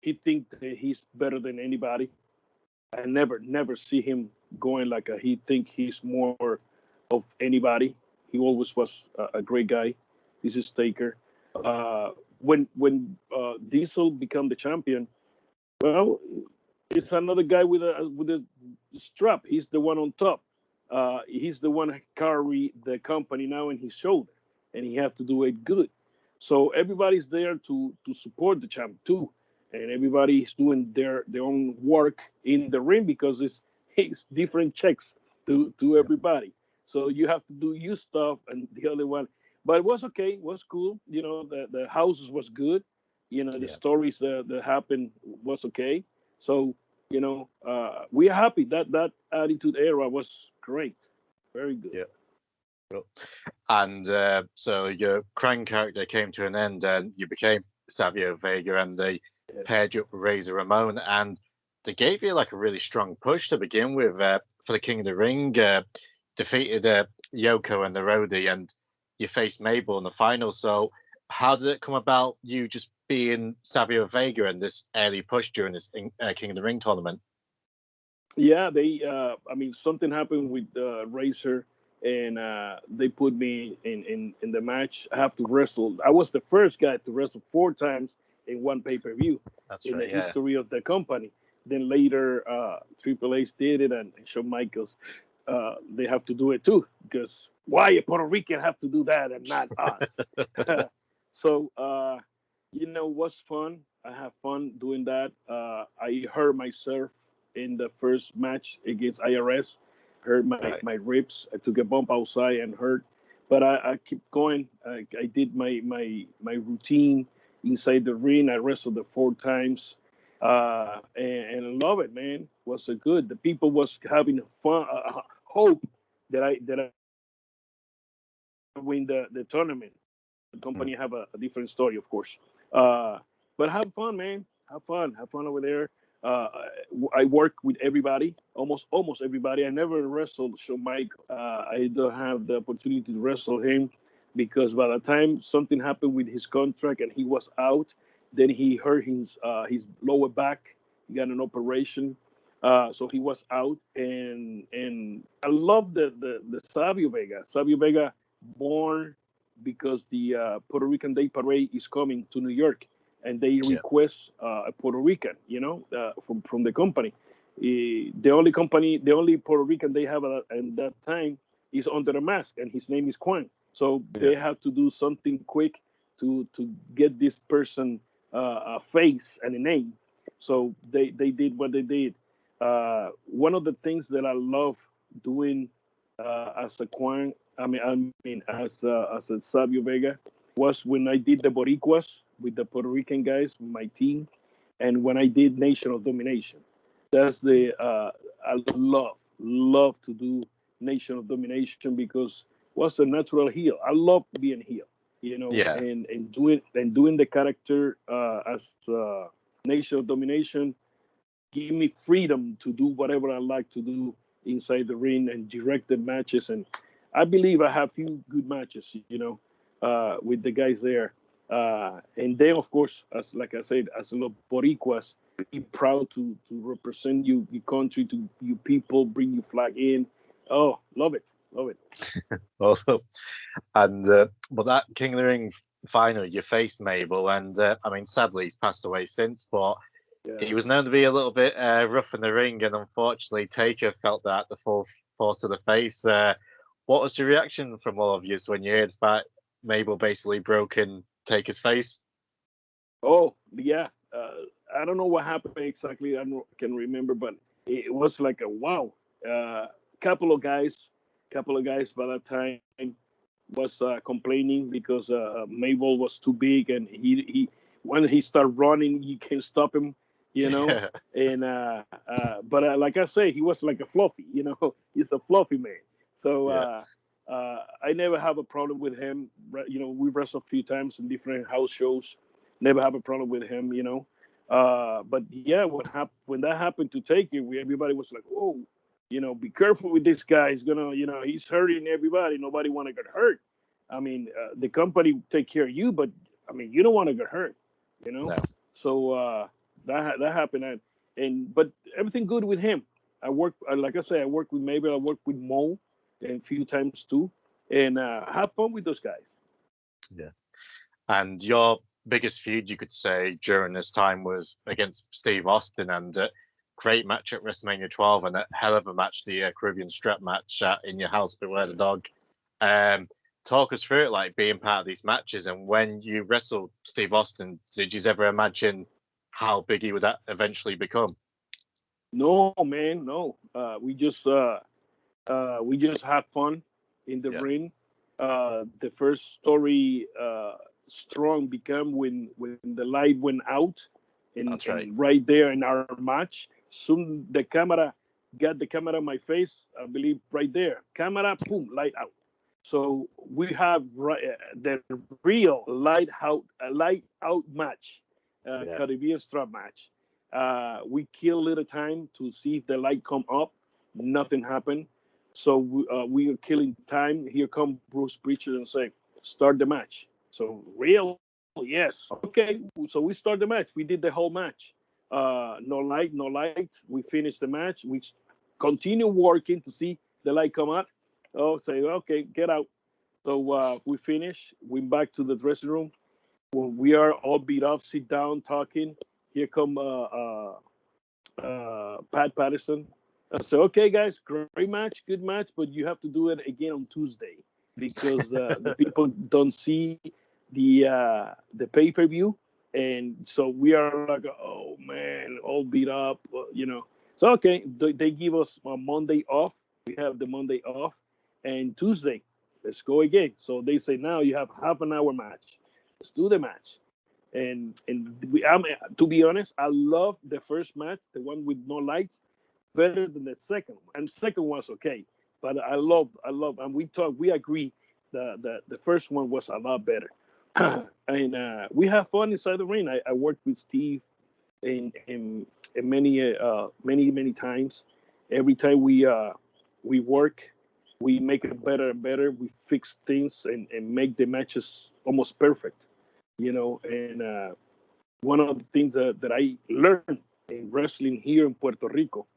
he think that he's better than anybody. I never see him going like he think he's more of anybody. He always was a great guy. This is Taker. When Diesel become the champion, well, it's another guy with a strap. He's the one on top. He's the one that carry the company now in his shoulder, and he have to do it good. So everybody's there to support the champ too, and everybody's doing their own work in the ring because it's different checks to
Yeah,
everybody. So you have to do your stuff and the other one. But it was okay. It was cool. The houses was good. The
yeah,
stories that happened was okay. So we are happy that Attitude Era was great, very good.
yeah. Cool. And so your Krang character came to an end, and you became Savio Vega, and they
Yes.
paired you up with Razor Ramon, and they gave you like a really strong push to begin with for the King of the Ring. Defeated Yoko and the Roadie, and you faced Mabel in the final. So, how did it come about? You just being Savio Vega and this early push during this King of the Ring tournament?
Yeah, something happened with Razor, and they put me in the match. I have to wrestle. I was the first guy to wrestle 4 times in one pay-per-view
That's
in the
right. Yeah.
history of the company. Then later, Triple H did it, and Shawn Michaels, they have to do it too, because why a Puerto Rican have to do that and not us? So, what's fun? I have fun doing that. I hurt myself in the first match against IRS. Hurt my,
Right.
my ribs. I took a bump outside and hurt, but I keep going. I did my routine inside the ring. I wrestled the 4 times, and I love it, man. Was so good. The people was having fun, hope that I win the tournament. The
Mm.
company have a different story, of course. Uh, but have fun, man. Have fun over there. Uh, I work with everybody, almost everybody. I never wrestled Shawn Michael. I don't have the opportunity to wrestle him because by the time something happened with his contract and he was out, then he hurt his lower back. He got an operation, so he was out. And I love the Savio Vega. Savio Vega born because the Puerto Rican Day Parade is coming to New York, and they
Yeah.
request a Puerto Rican, from the company. The only Puerto Rican they have at that time is under a mask, and his name is Kwang. So
Yeah.
they have to do something quick to get this person a face and a name. So they did what they did. One of the things that I love doing as a Kwang, I mean as a Savio Vega, was when I did the Boricuas with the Puerto Rican guys, my team, and when I did Nation of Domination. That's
Mm.
the I love to do Nation of Domination because what's a natural heel. I love being heel,
Yeah.
and doing the character as Nation of Domination give me freedom to do whatever I like to do inside the ring and direct the matches. And I believe I have few good matches, with the guys there. And then, of course, as like I said, as a Boricuas, be proud to represent you, your country, to you people, bring your flag in. Oh, love it, love it.
Also, and but that King of the Ring final, you faced Mabel, and I mean, sadly, he's passed away since, but
Yeah.
he was known to be a little bit rough in the ring, and unfortunately, Taker felt that the full force of the face. What was the reaction from all of you when you heard that Mabel basically broke in Taker's face?
Oh, yeah. I don't know what happened exactly. I don't can remember, but it was like a wow. Uh, couple of guys by that time was complaining because Mabel was too big, and he when he started running, you can't stop him, you know.
Yeah,
And but like I say, he was like a fluffy, he's a fluffy man. So
yeah,
I never have a problem with him. We wrestled a few times in different house shows. Never have a problem with him, But yeah, when that happened to Taker, everybody was like, "Whoa, be careful with this guy. He's gonna, he's hurting everybody. Nobody want to get hurt. I mean, the company take care of you, but I mean, you don't want to get hurt, you know.
no,
So that happened, and but everything good with him. I work, like I say, I work with Mabel. I work with Mo, and a few times too, and have fun with those guys.
yeah. And your biggest feud, you could say, during this time was against Steve Austin, and great match at WrestleMania 12, and a hell of a match, the Caribbean Strap match In Your House, Beware the Dog. Um, Talk us through it, like being part of these matches, and when you wrestled Steve Austin, did you ever imagine how big he would eventually become?
No, man, no. We just had fun in the
Yeah,
ring. The first story strong became when the light went out,
that's right.
and right there in our match, soon got the camera on my face. I believe right there, camera, boom, light out. So we have the real light out match,
Yeah,
Caribbean strap match. We kill a little time to see if the light come up. Nothing happened. So we are killing time. Here come Bruce Preacher and say, start the match. So real, yes. Okay. So we start the match. We did the whole match. No light, no light. We finished the match. We continue working to see the light come out. Oh, say, okay, get out. So we finish. Went back to the dressing room. When we are all beat up, sit down, talking. Here come Pat Patterson. I said, okay, guys, great match, good match, but you have to do it again on Tuesday because the people don't see the pay per view, and so we are like, oh man, all beat up, So okay, they give us a Monday off. We have the Monday off, and Tuesday, let's go again. So they say now you have half an hour match. Let's do the match. And to be honest, I love the first match, the one with no lights, better than the second one. And second one's okay, but I love, and we agree. The first one was a lot better. And we have fun inside the ring. I worked with Steve in many times. Every time we work, we make it better and better. We fix things and make the matches almost perfect, And one of the things that I learned in wrestling here in Puerto Rico,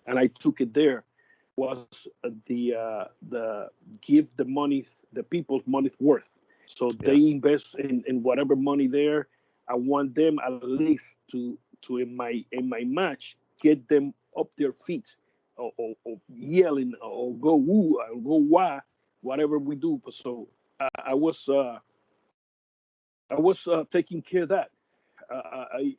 and I took it there, was the give the people's money's worth. So they
Yes.
invest in whatever money there. I want them at least to in my match get them up their feet, or yelling, or go woo, or go wah, whatever we do. So I was taking care of that. I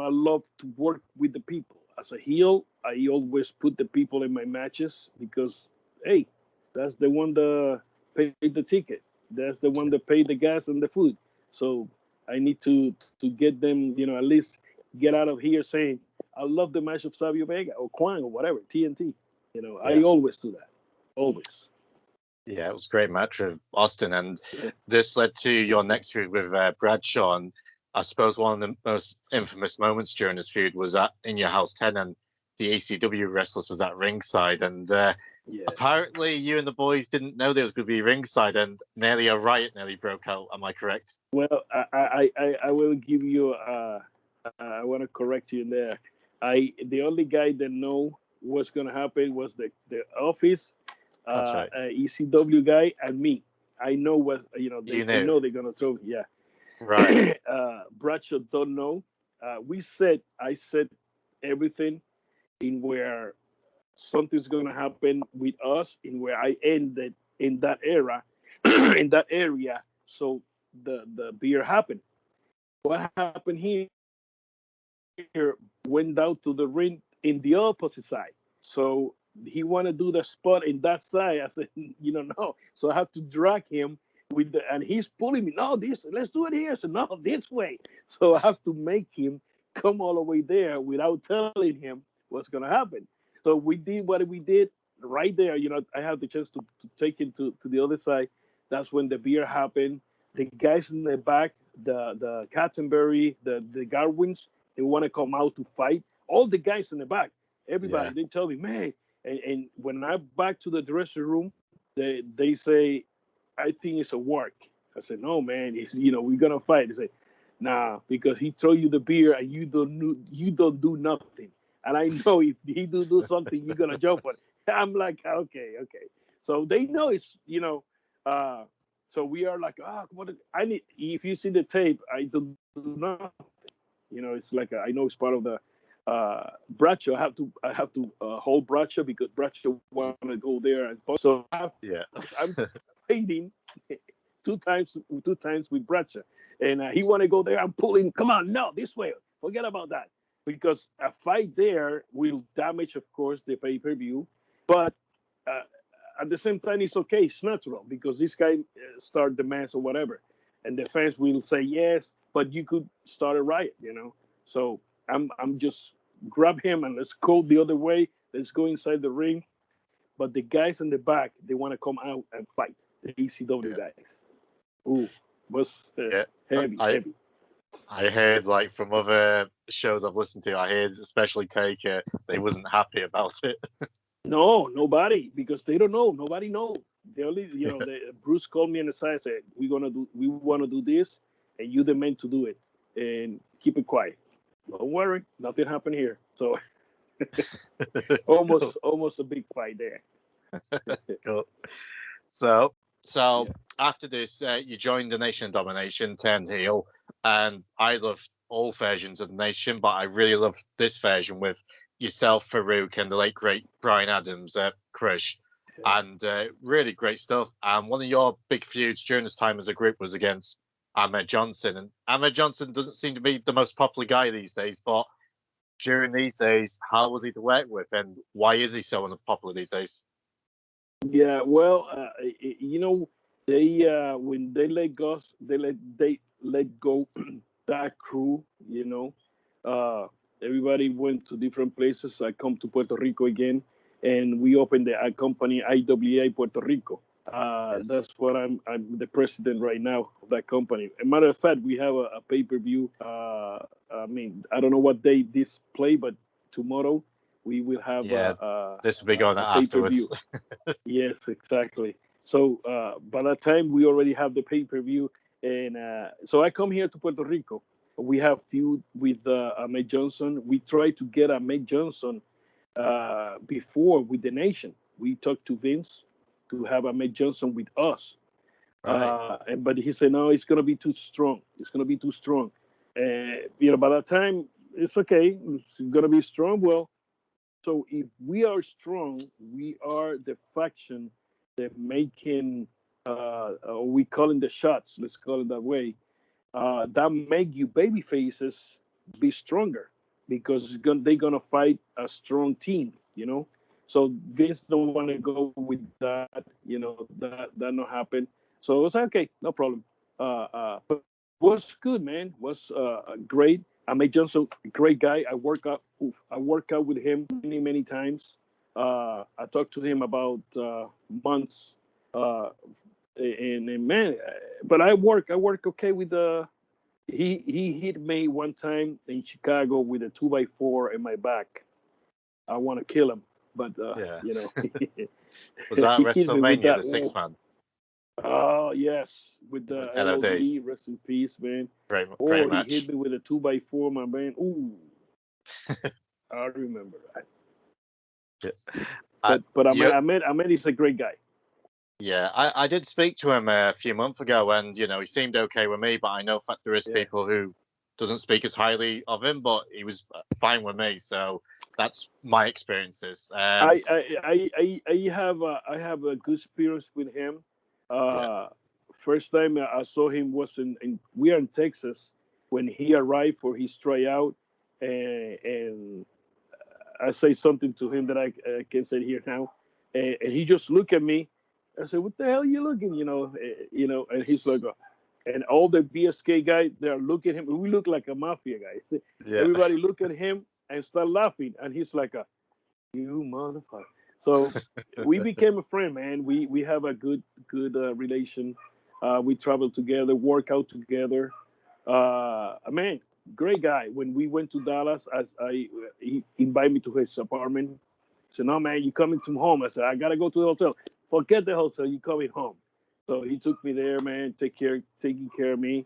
love to work with the people. As a heel, I always put the people in my matches because, hey, that's the one that paid the ticket. That's the one that paid the gas and the food. So I need to get them, at least get out of here saying, I love the match of Savio Vega or Kwang or whatever, TNT. I
Yeah.
always do that. Always.
Yeah, it was a great match with Austin, and this led to your next feud with Bradshaw. And I suppose one of the most infamous moments during this feud was at In Your House 10, and the ECW wrestlers was at ringside. And
Yeah.
apparently, you and the boys didn't know there was going to be ringside, and nearly a riot nearly broke out. Am I correct?
Well, I will give you. I want to correct you in there. The only guy that know what's gonna happen was the office,
That's right.
ECW guy, and me. I know what
You
I
knew.
know they're gonna throw. Yeah.
Right.
Bradshaw don't know. I said everything in where something's gonna happen with us, in where I ended in that era, in that area. So the beer happened. What happened here went down to the ring in the opposite side. So he want to do the spot in that side. I said, no. So I have to drag him and he's pulling me. No, let's do it here. So no, this way. So I have to make him come all the way there without telling him what's gonna happen. So we did what we did right there. I had the chance to take him to the other side. That's when the beer happened. The guys in the back, the Cattenberry, the Garwins, they want to come out to fight. All the guys in the back, everybody,
Yeah.
they tell me, man. And when I back to the dressing room, they say, I think it's a work. I said, no, man, we're gonna fight. They say, nah, because he throw you the beer and you don't do nothing. And I know if he do something, you're gonna jump on it. I'm like, okay, okay. So they know uh, so we are like, what? I need. If you see the tape, I do nothing. It's like I know it's part of the Bradshaw. I have to hold Bradshaw because Bradshaw want to go there and so
Yeah.
I'm fighting two times with Bradshaw, and he want to go there. I'm pulling. Come on, no, this way. Forget about that because a fight there will damage, of course, the pay-per-view, but uh, at the same time, it's okay. It's natural because this guy start the match or whatever, and the fans will say yes, but you could start a riot. So I'm just grab him and let's go the other way. Let's go inside the ring. But the guys in the back, they want to come out and fight. The ECW
Yeah.
guys. Ooh, was
Yeah.
heavy,
I
heavy.
I heard like from other shows I've listened to, I heard especially Taker, they wasn't happy about it.
No, nobody, because they don't know. Nobody knows. They only, Bruce called me on the side and said, we want to do this, and you the man to do it, and keep it quiet. Don't worry, nothing happened here. So almost,
Cool.
almost a big fight there.
Cool. So, so
Yeah.
after this, you joined the Nation of Domination, turned heel, and I love all versions of the Nation, but I really love this version with yourself, Farouk, and the late great Brian Adams, Crush, and really great stuff. And one of your big feuds during this time as a group was against Ahmed Johnson, and Ahmed Johnson doesn't seem to be the most popular guy these days, but during these days, how was he to work with, and why is he so unpopular these days?
Yeah, well, they when they let go that crew. Uh, everybody went to different places. I come to Puerto Rico again, and we opened the company IWA Puerto Rico.
Yes.
That's what I'm the president right now of that company. As a matter of fact, we have a pay per view. I mean, I don't know what day this play, but tomorrow we will have
Yeah. This will be going
a pay per
afterwards.
view. Yes, exactly. So by that time, we already have the pay per view, and so I come here to Puerto Rico. We have feud with Ahmed Johnson. We try to get Ahmed Johnson before with the nation. We talked to Vince to have Ahmed Johnson with us,
Right.
but he said no, it's gonna be too strong. It's gonna be too strong. By that time, it's okay. It's gonna be strong. Well, so if we are strong, we are the faction that making, we calling the shots. Let's call it that way. That make you baby faces be stronger because they're gonna fight a strong team. So Vince don't want to go with that. That not happen. So it was okay, no problem. But was good, man. Was great. I made Johnson a great guy. I work out with him many times. I talked to him about months, uh, and man, but I work okay with the. He hit me one time in Chicago with a 2x4 in my back. I want to kill him, but
Yeah. Was that
he hit me with
WrestleMania,
that.
the six man
Oh yes, with
with
the
LOD?
LOD, rest in peace, man.
Great
Oh, he hit
match.
me with a 2x4, my man. Ooh, I remember that.
Yeah.
But
You,
Ahmed is a great guy.
yeah, I did speak to him a few months ago, and he seemed okay with me. But I know that there is
Yeah.
people who doesn't speak as highly of him, but he was fine with me. So that's my experiences.
I have a good experience with him.
Yeah,
Uh, First time I saw him was we are in Texas when he arrived for his tryout, and I say something to him that I can say here now, and he just looked at me. I said, "What the hell are you looking?" And he's like, and all the BSK guys they are looking at him. We look like a mafia guy.
yeah,
Everybody look at him and start laughing, and he's like, "You motherfucker!" So we became a friend, man. We have a good relation. We travel together, work out together. Man, great guy. When we went to Dallas, he invited me to his apartment. He said, "No, man, you coming to home?" I said, "I gotta go to the hotel." Forget the hotel. You coming home? So he took me there, man. Taking care of me.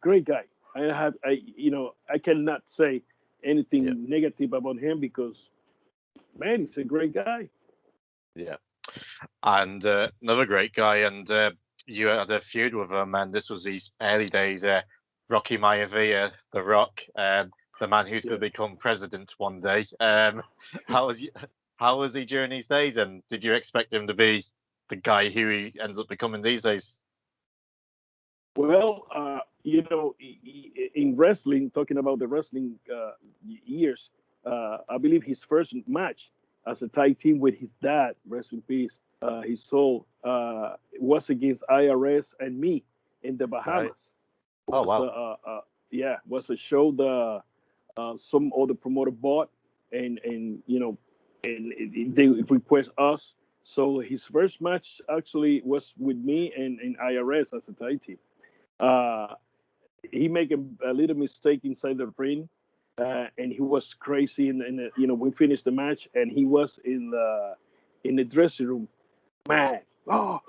Great guy. I cannot say
yeah,
anything negative about him because man, he's a great guy.
yeah. And another great guy, and you had a feud with him, and this was his early days. Rocky Maivia, The Rock, the man who's going
Yeah.
to become president one day. How was he, how was he during these days, and did you expect him to be the guy who he ends up becoming these days?
Well, in wrestling, talking about the wrestling years, I believe his first match as a tag team with his dad, rest in peace, his soul, was against IRS and me in the
Right.
Bahamas.
Oh
Was
wow.
yeah, was a show the some other promoter bought, and they request us. So his first match actually was with me and IRS as a tag team. Uh, he made a little mistake inside the ring, and he was crazy. And we finished the match, and he was in the dressing room, man. Oh.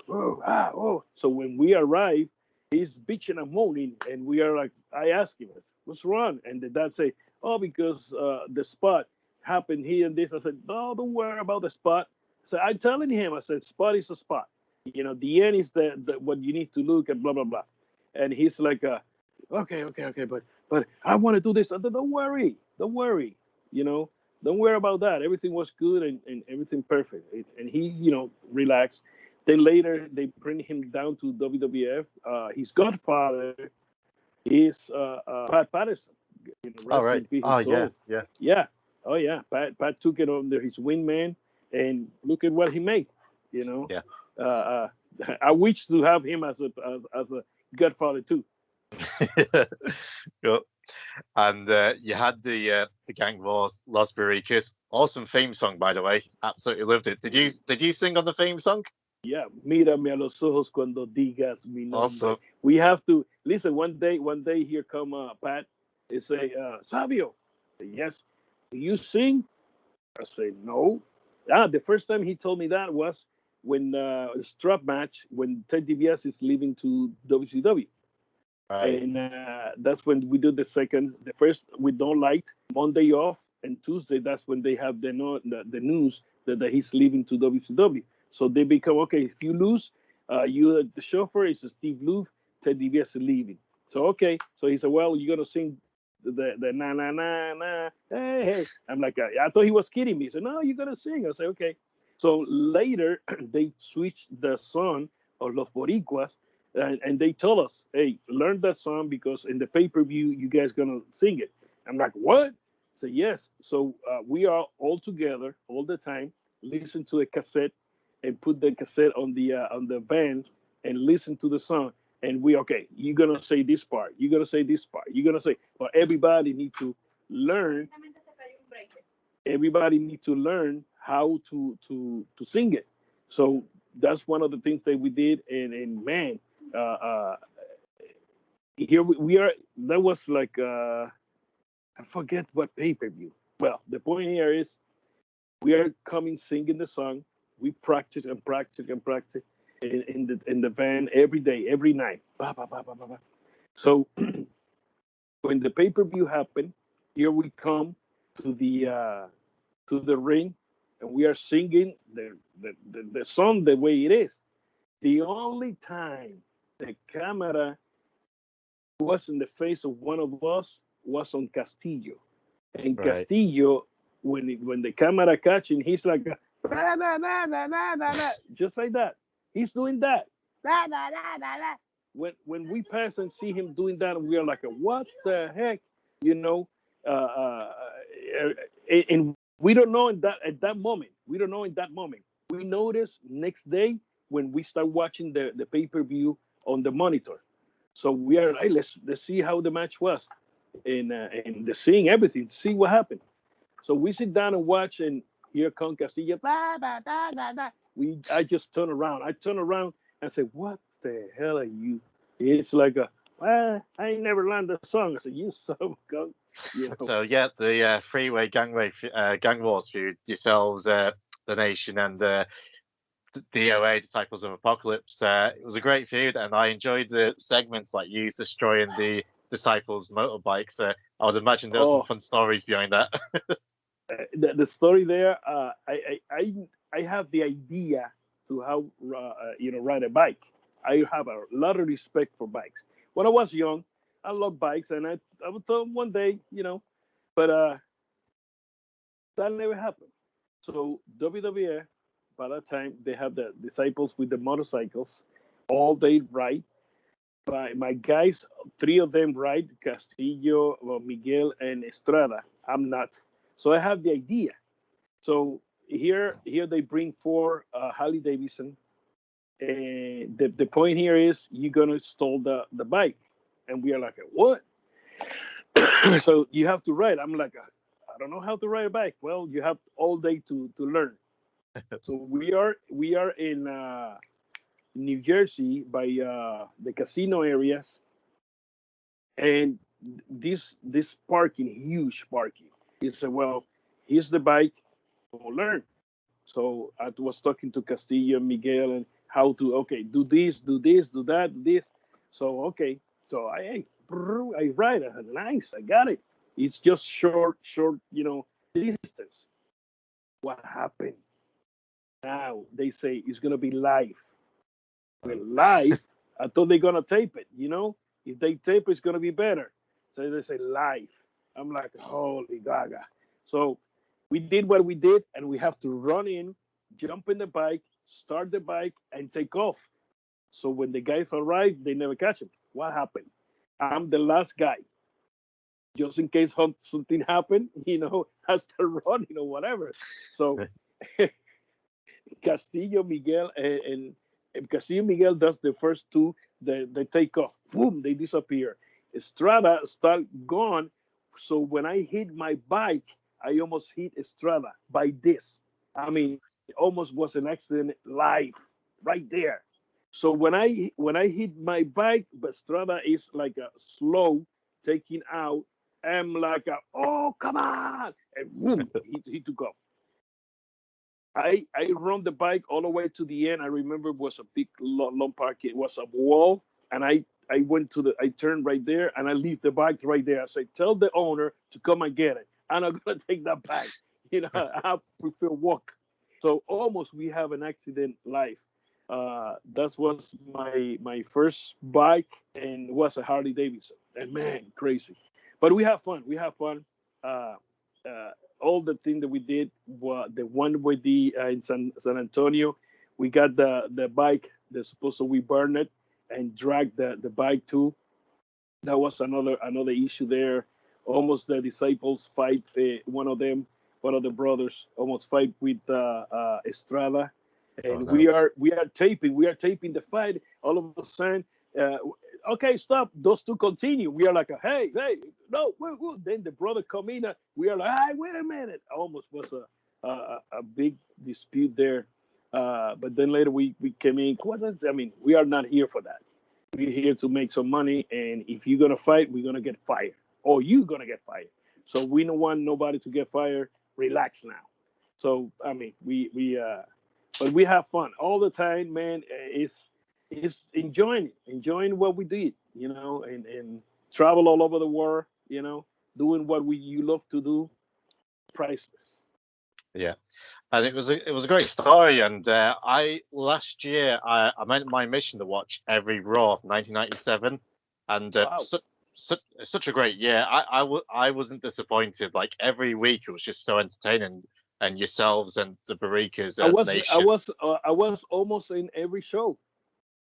So when we arrived, he's bitching and moaning, and we are like, I asked him, "What's wrong?" And the dad say, "Oh, because the spot happened here and this." I said, "No, don't worry about the spot." So I'm telling him, I said, "Spot is a spot. The end is the what you need to look at, blah blah blah." And he's like, okay, but I want to do this. I said, don't worry, you know, don't worry about that. Everything was good and everything perfect. And he, relaxed. Then later they bring him down to WWF. His godfather is Pat Patterson.
All
Rest
right.
in peace, his
Oh yeah,
soul.
yeah,
Yeah, oh yeah. Pat took it under his wingman, and look at what he made. You know,
yeah.
uh, I wish to have him as a godfather too.
Cool. And you had the Gang Wars Los Barricas. Awesome theme song, by the way. Absolutely loved it. Did you sing on the theme song?
Yeah, mírame a los ojos cuando digas mi nombre.
Awesome.
We have to listen. One day, here come Pat. They say, Savio. I say, yes. Do you sing? I say, no. The first time he told me that was when strap match when Ted DiBiase is leaving to WCW,
Right.
and that's when we do the second. The first we don't like Monday off, and Tuesday that's when they have the news that he's leaving to WCW. So they become okay. If you lose, you the chauffeur is Steve Lou, Ted DiBiase is leaving. So okay, so he said, well, you're gonna sing the na na na na hey hey. I'm like, I thought he was kidding me. He said, no, you're gonna sing. I say okay. So later they switched the song of Los Boricuas and they tell us, "Hey, learn that song because in the pay-per-view, you guys gonna sing it." I'm like, "What?" So yes. So we are all together all the time, listen to a cassette, and put the cassette on the band and listen to the song. And we okay. You're gonna say this part. You're gonna say this part. You're gonna say. But everybody need to learn. Everybody need to learn how to sing it. So that's one of the things that we did. And man, uh, uh, here we are. That was like I forget what pay per view. Well, the point here is we are coming singing the song. We practice and practice and practice in the van every day, every night. Ba, ba, ba, ba, ba, ba. So when the pay per view happened, here we come to the ring, and we are singing the song the way it is. The only time the camera was in the face of one of us was on Castillo. And
Right.
Castillo, when the camera catching, he's like, nah, nah, nah, nah, nah, nah, nah, just like that. He's doing that. Nah, nah, nah, nah, nah. When we pass and see him doing that, we are like, what the heck, you know? And we don't know in that at that moment. We don't know in that moment. We notice next day when we start watching the pay per view on the monitor. So we are like, let's see how the match was, and the seeing everything, see what happened. So we sit down and watch, and here comes Castillo. Blah, blah, blah, blah, blah. I just turn around. I turn around and say, "What the hell are you?" It's like I ain't never learned the song. I said, "You son of a gun," you know.
So yeah, the freeway gang wars feud yourselves, the Nation and DOA Disciples of Apocalypse. It was a great feud, and I enjoyed the segments like you destroying the Disciples' motorbikes. I would imagine there were some
Oh,
fun stories behind that.
the story there. I have the idea to how ride a bike. I have a lot of respect for bikes. When I was young, I loved bikes, and I would thought one day, but that never happened. So WWE, by that time, they have the disciples with the motorcycles. All they ride. My guys, three of them ride Castillo, Miguel, and Estrada. I'm not. So I have the idea. So here they bring four Harley Davidson. And the point here is you're gonna stall the bike, and we are like, what? So you have to ride. I'm like, I don't know how to ride a bike. Well, you have all day to learn. So we are in New Jersey by the casino areas, and this parking, huge parking. He said, well, here's the bike, go learn. So I was talking to Castillo and Miguel and how to okay do this, do this, do that, do this. So okay, so I ride. I said, nice, I got it. It's just short, distance. What happened? Now they say it's gonna be live. Well, live. I thought they're gonna tape it. If they tape it, it's gonna be better. So they say live. I'm like, holy gaga. So we did what we did, and we have to run in, jump in the bike, start the bike, and take off. So when the guys arrive, they never catch him. What happened? I'm the last guy, just in case something happened. I start running or whatever. So Castillo, Miguel, and Castillo Miguel does the first two. They take off. Boom, they disappear. Estrada start gone. So when I hit my bike, I almost hit Estrada by this. I mean, it almost was an accident live. right there. So when I hit my bike, Estrada is like a slow taking out. I'm like, oh come on, and boom, he took off. I run the bike all the way to the end. I remember it was a big long park. It was a wall, and I went to I turned right there, and I leave the bike right there. I say, tell the owner to come and get it. I'm not gonna take that back. I prefer walk. So almost we have an accident live. That was my first bike, and it was a Harley Davidson. And man, crazy. But we have fun. We have fun. Uh, uh, all the thing that we did was the one with the in San Antonio. We got the bike. They're supposed to we burn it and drag the bike too. That was another issue there. Almost the disciples fight one of the brothers almost fight with Estrada,
Oh
and
no.
we are taping the fight. All of a sudden, uh, okay, stop. Those two continue. We are like, hey, no, woo. Then the brother come in. We are like, hey, wait a minute. Almost was a big dispute there. But then later we came in. I mean, we are not here for that. We're here to make some money, and if you're gonna fight, we're gonna get fired, or you're gonna get fired. So we don't want nobody to get fired. Relax now. So I mean, but we have fun all the time, man. It's enjoying what we did, and travel all over the world, doing what we you love to do, priceless.
Yeah. And it was a great story. And I last year I made my mission to watch every Raw of 1997, and
Wow.
such a great year. I wasn't disappointed. Like every week, it was just so entertaining. And yourselves and the Boricuas
I was I
Nation.
was I was almost in every show.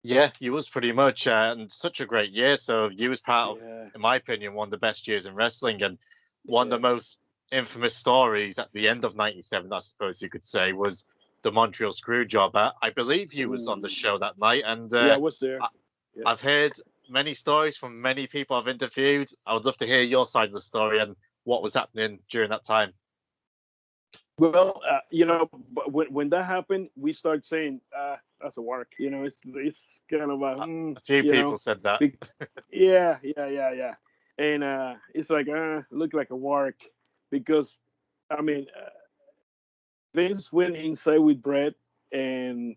Yeah, you was pretty much, and such a great year. So you was part of,
Yeah,
in my opinion, one of the best years in wrestling, and one of the
yeah.
most infamous stories at the end of '97, I suppose you could say, was the Montreal Screwjob. I believe you was on the
Ooh.
show that night, and
Yeah, I was there.
I,
Yeah.
I've heard many stories from many people I've interviewed. I would love to hear your side of the story and what was happening during that time.
Well, but when that happened, we started saying, "That's a work." It's kind of
A, a few people said that.
big, yeah, and it's like, look like a work because, I mean, Vince went inside with Brett, and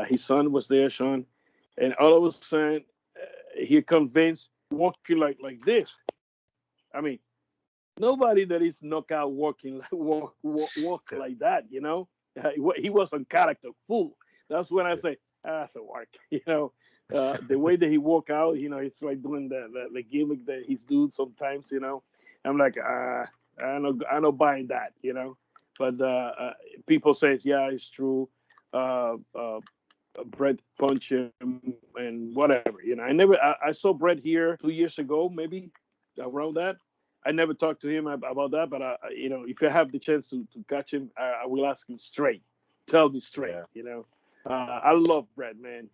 his son was there, Sean, and all of a sudden, here comes Vince walking like this. I mean, nobody that is knockout walking walk like that. He was on character full. That's when I say, that's a work. The way that he walk out, it's like doing the gimmick that he's doing sometimes. I'm like, I'm not buying that. But people say, yeah, it's true. Brett punch him and whatever. I saw Brett here 2 years ago, maybe around that. I never talked to him about that, but if I have the chance to catch him, I will ask him straight. Tell me straight.
Yeah.
I love Brett, man.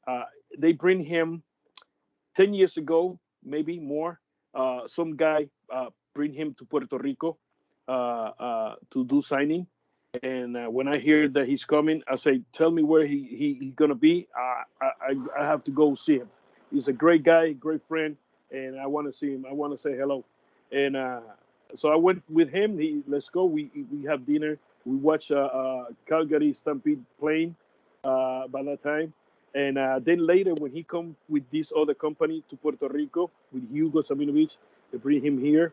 Uh, they bring him 10 years ago, maybe more. Some guy bring him to Puerto Rico to do signing, and when I hear that he's coming, I say, "Tell me where he's gonna be. I have to go see him. He's a great guy, great friend, and I want to see him. I want to say hello." And so I went with him. Let's go. We have dinner. We watch Calgary Stampede playing by that time. And then later, when he come with this other company to Puerto Rico with Hugo Sabinovich, they bring him here.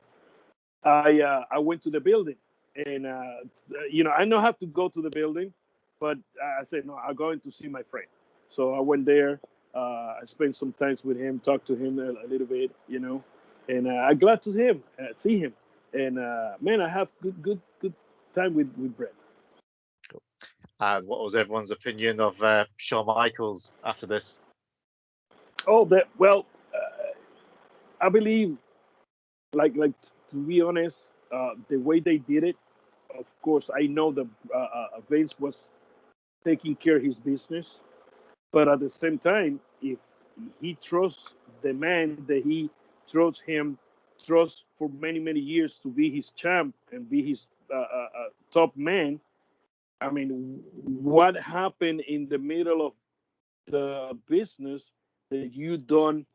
I went to the building, and I don't have to go to the building, but I said no, I'm going to see my friend. So I went there. I spent some time with him, talked to him a little bit, and I'm glad to see him. And man, I have good time with Brett.
And what was everyone's opinion of Shawn Michaels after this?
Oh, that well, I believe like to be honest, the way they did it. Of course, I know that Vince was taking care of his business, but at the same time, if he trusts the man that he trusts for many years to be his champ and be his top man, I mean, what happened in the middle of the business that you don't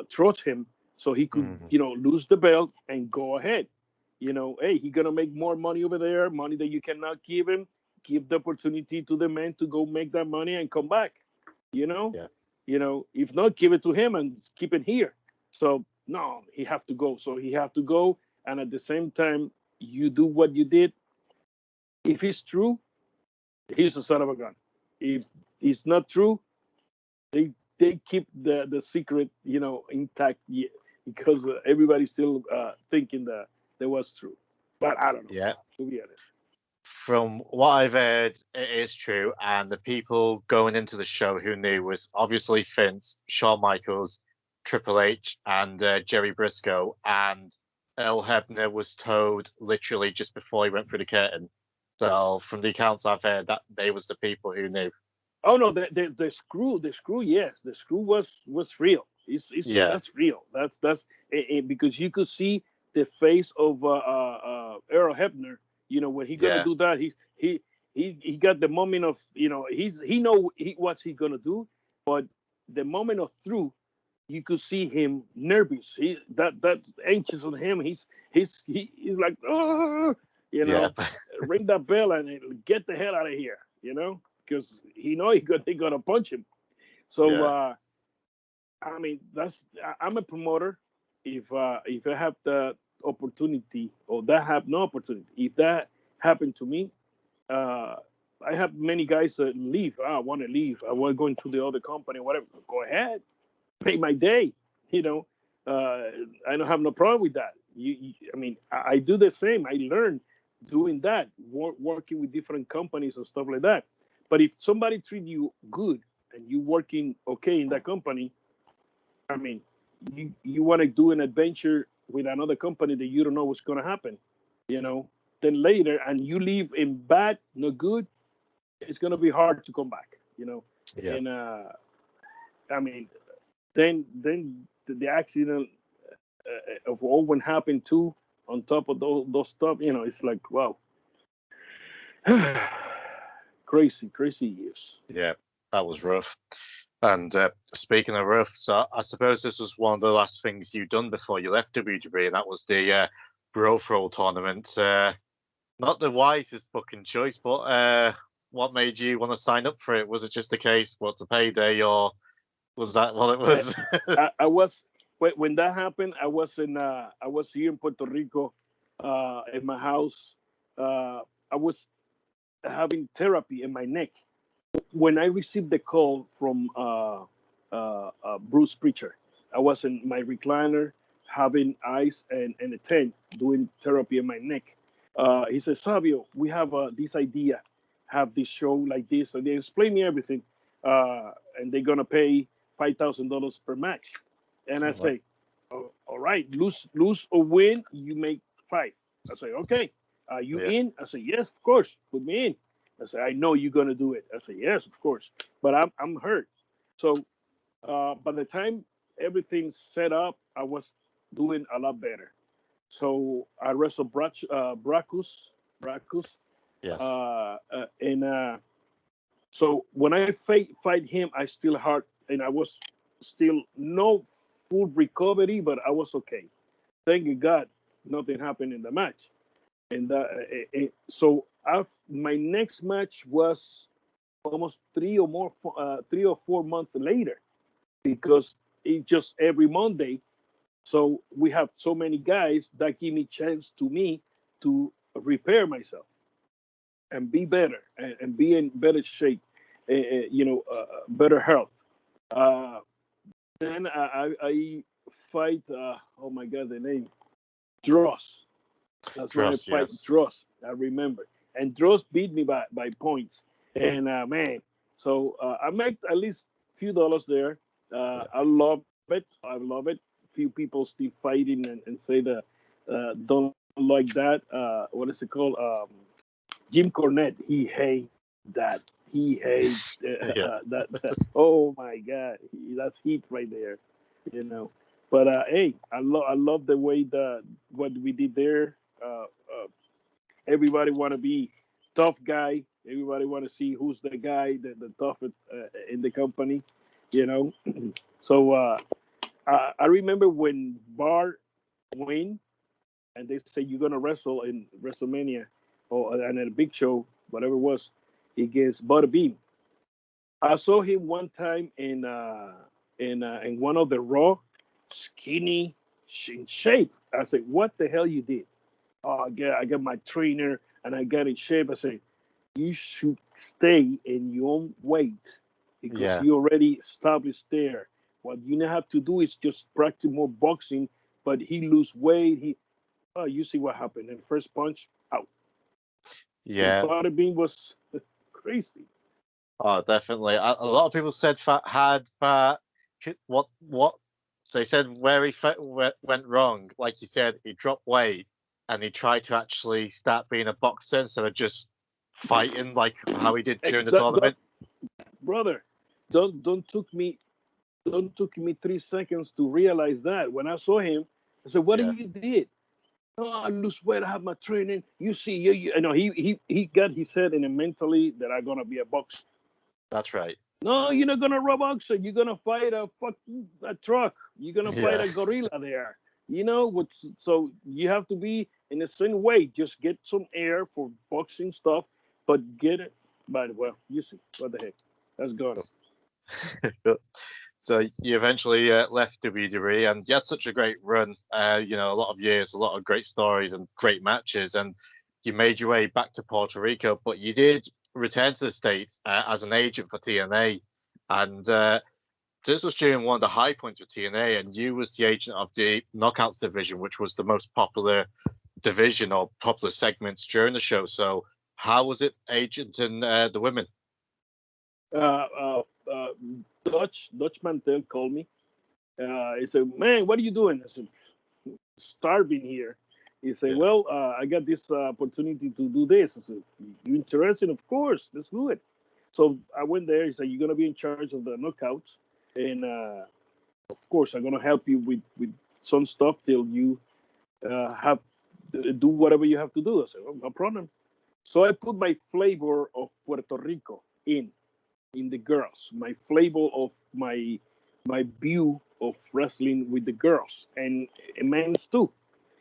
trust him so he could,
Mm.
lose the belt and go ahead. Hey, he's gonna make more money over there, money that you cannot give him. Give the opportunity to the man to go make that money and come back. You know,
Yeah.
if not, give it to him and keep it here. So no, he have to go. So he have to go, and at the same time, you do what you did. If it's true, he's a son of a gun. If it's not true, they keep the secret, intact because everybody's still thinking that was true. But I don't know,
Yeah.
to be honest.
From what I've heard, it is true. And the people going into the show who knew was obviously Vince, Shawn Michaels, Triple H, and Jerry Briscoe. And Earl Hebner was told literally just before he went through the curtain. So from the accounts I've heard, that they was the people who knew.
Oh no, the screw, yes, the screw was real. It's
Yeah.
That's real. That's because you could see the face of Earl Hebner. When he gonna
Yeah.
do that, he got the moment of, he know what he gonna do, but the moment of truth, you could see him nervous. That anxious on him. He's like, oh,
Yeah.
ring that bell and get the hell out of here. Because he know they gonna punch him. So
Yeah.
I mean, I'm a promoter. If I have the opportunity, or that have no opportunity, if that happened to me, uh, I have many guys that leave. I want to leave. I want to go into the other company, whatever. Go ahead, pay my day. You know, I don't have no problem with that. I mean, I do the same. I learn doing that, working with different companies and stuff like that. But if somebody treat you good and you working okay in that company, I mean, you want to do an adventure with another company that you don't know what's going to happen, you know. Then later, and you leave in bad, no good, it's going to be hard to come back, you know.
Yeah.
And I mean, then the accident of Owen happened too. On top of those stuff, it's like wow, crazy, crazy years.
Yeah. That was rough. And speaking of rough, so I suppose this was one of the last things you done before you left WWE, and that was the Bro Throw tournament. Not the wisest booking choice, but what made you want to sign up for it? Was it just a case, what's a payday, or was that what it
I,
was?
I was when that happened. I was here in Puerto Rico, in my house. I was having therapy in my neck when I received the call from Bruce Preacher. I was in my recliner having ice and a tent doing therapy in my neck. He said, Savio, we have this idea, have this show like this. And they explain me everything. And they're going to pay $5,000 per match. And I
Oh, wow.
say, oh, all right, lose or win, you make five. I say, okay. Are you
Yeah,
in? I say, yes, of course. Put me in. I say, I know you're gonna do it. I say, yes, of course. But I'm hurt. So by the time everything's set up, I was doing a lot better. So I wrestled Bracus,
yes,
and so when I fight him, I still hurt, and I was still no full recovery, but I was okay. Thank God, nothing happened in the match. And so my next match was almost 3 or 4 months later, because it's just every Monday. So we have so many guys that give me chance to me to repair myself and be better, and be in better shape, better health. Uh, then I fight. Oh my God, the name Dross. That's when I
trust,
fight
yes,
Dross. I remember, and Dross beat me by points. And man, so I make at least few dollars there.
yeah,
I love it. I love it. Few people still fighting and say that don't like that. What is it called? Jim Cornette. He hates that. He hates
yeah,
that. Oh my God, that's heat right there. You know. But hey, I love the way that what we did there. Everybody want to be tough guy. Everybody want to see who's the guy, the toughest in the company, you know. So I remember when Bar win, and they say you're gonna wrestle in WrestleMania or and at a big show, whatever it was, against Butterbean. I saw him one time in one of the Raw, skinny, in shape. I said, "What the hell you did?" Oh, I got my trainer and I got in shape. I said, "You should stay in your own weight because
Yeah,
you already established there. What you now have to do is just practice more boxing." But he lose weight. Oh, you see what happened. And first punch out. So
yeah.
Butterbean was crazy.
Oh, definitely. A lot of people said that what they said where went wrong. Like you said, he dropped weight and he tried to actually start being a boxer instead of just fighting like how he did
Hey,
during the tournament.
brother, don't took me 3 seconds to realize that. When I saw him, I said, "What
Yeah,
you did?" "Oh, I lose weight. I have my training. You see, you know, he got his head in it mentally that I'm gonna be a boxer.
that's right.
No, you're not gonna rob boxer. You're gonna fight a truck. You're gonna fight
Yeah,
a gorilla there. You know what? So you have to be in the same way. Just get some air for boxing stuff, but get it. But well, you see, what the heck? That's gone.
so you eventually left WWE, and you had such a great run. A lot of years, a lot of great stories, and great matches. And you made your way back to Puerto Rico, but you did return to the States as an agent for TNA, and this was during one of the high points of TNA, and you was the agent of the Knockouts division, which was the most popular division or popular segments during the show. So how was it agenting the women?
Uh, uh, uh, Dutch Mantel called me. He said, "Man, what are you doing?" I said, "Starving here." He said,
Yeah,
"Well, I got this opportunity to do this." I said, "You interested? Of course, let's do it." So I went there. He said, "You're gonna be in charge of the knockouts, and of course, I'm gonna help you with some stuff till you have do whatever you have to do." I said, "Oh, no problem." So I put my flavor of Puerto Rico in the girls, my flavor of my view of wrestling with the girls and men's too.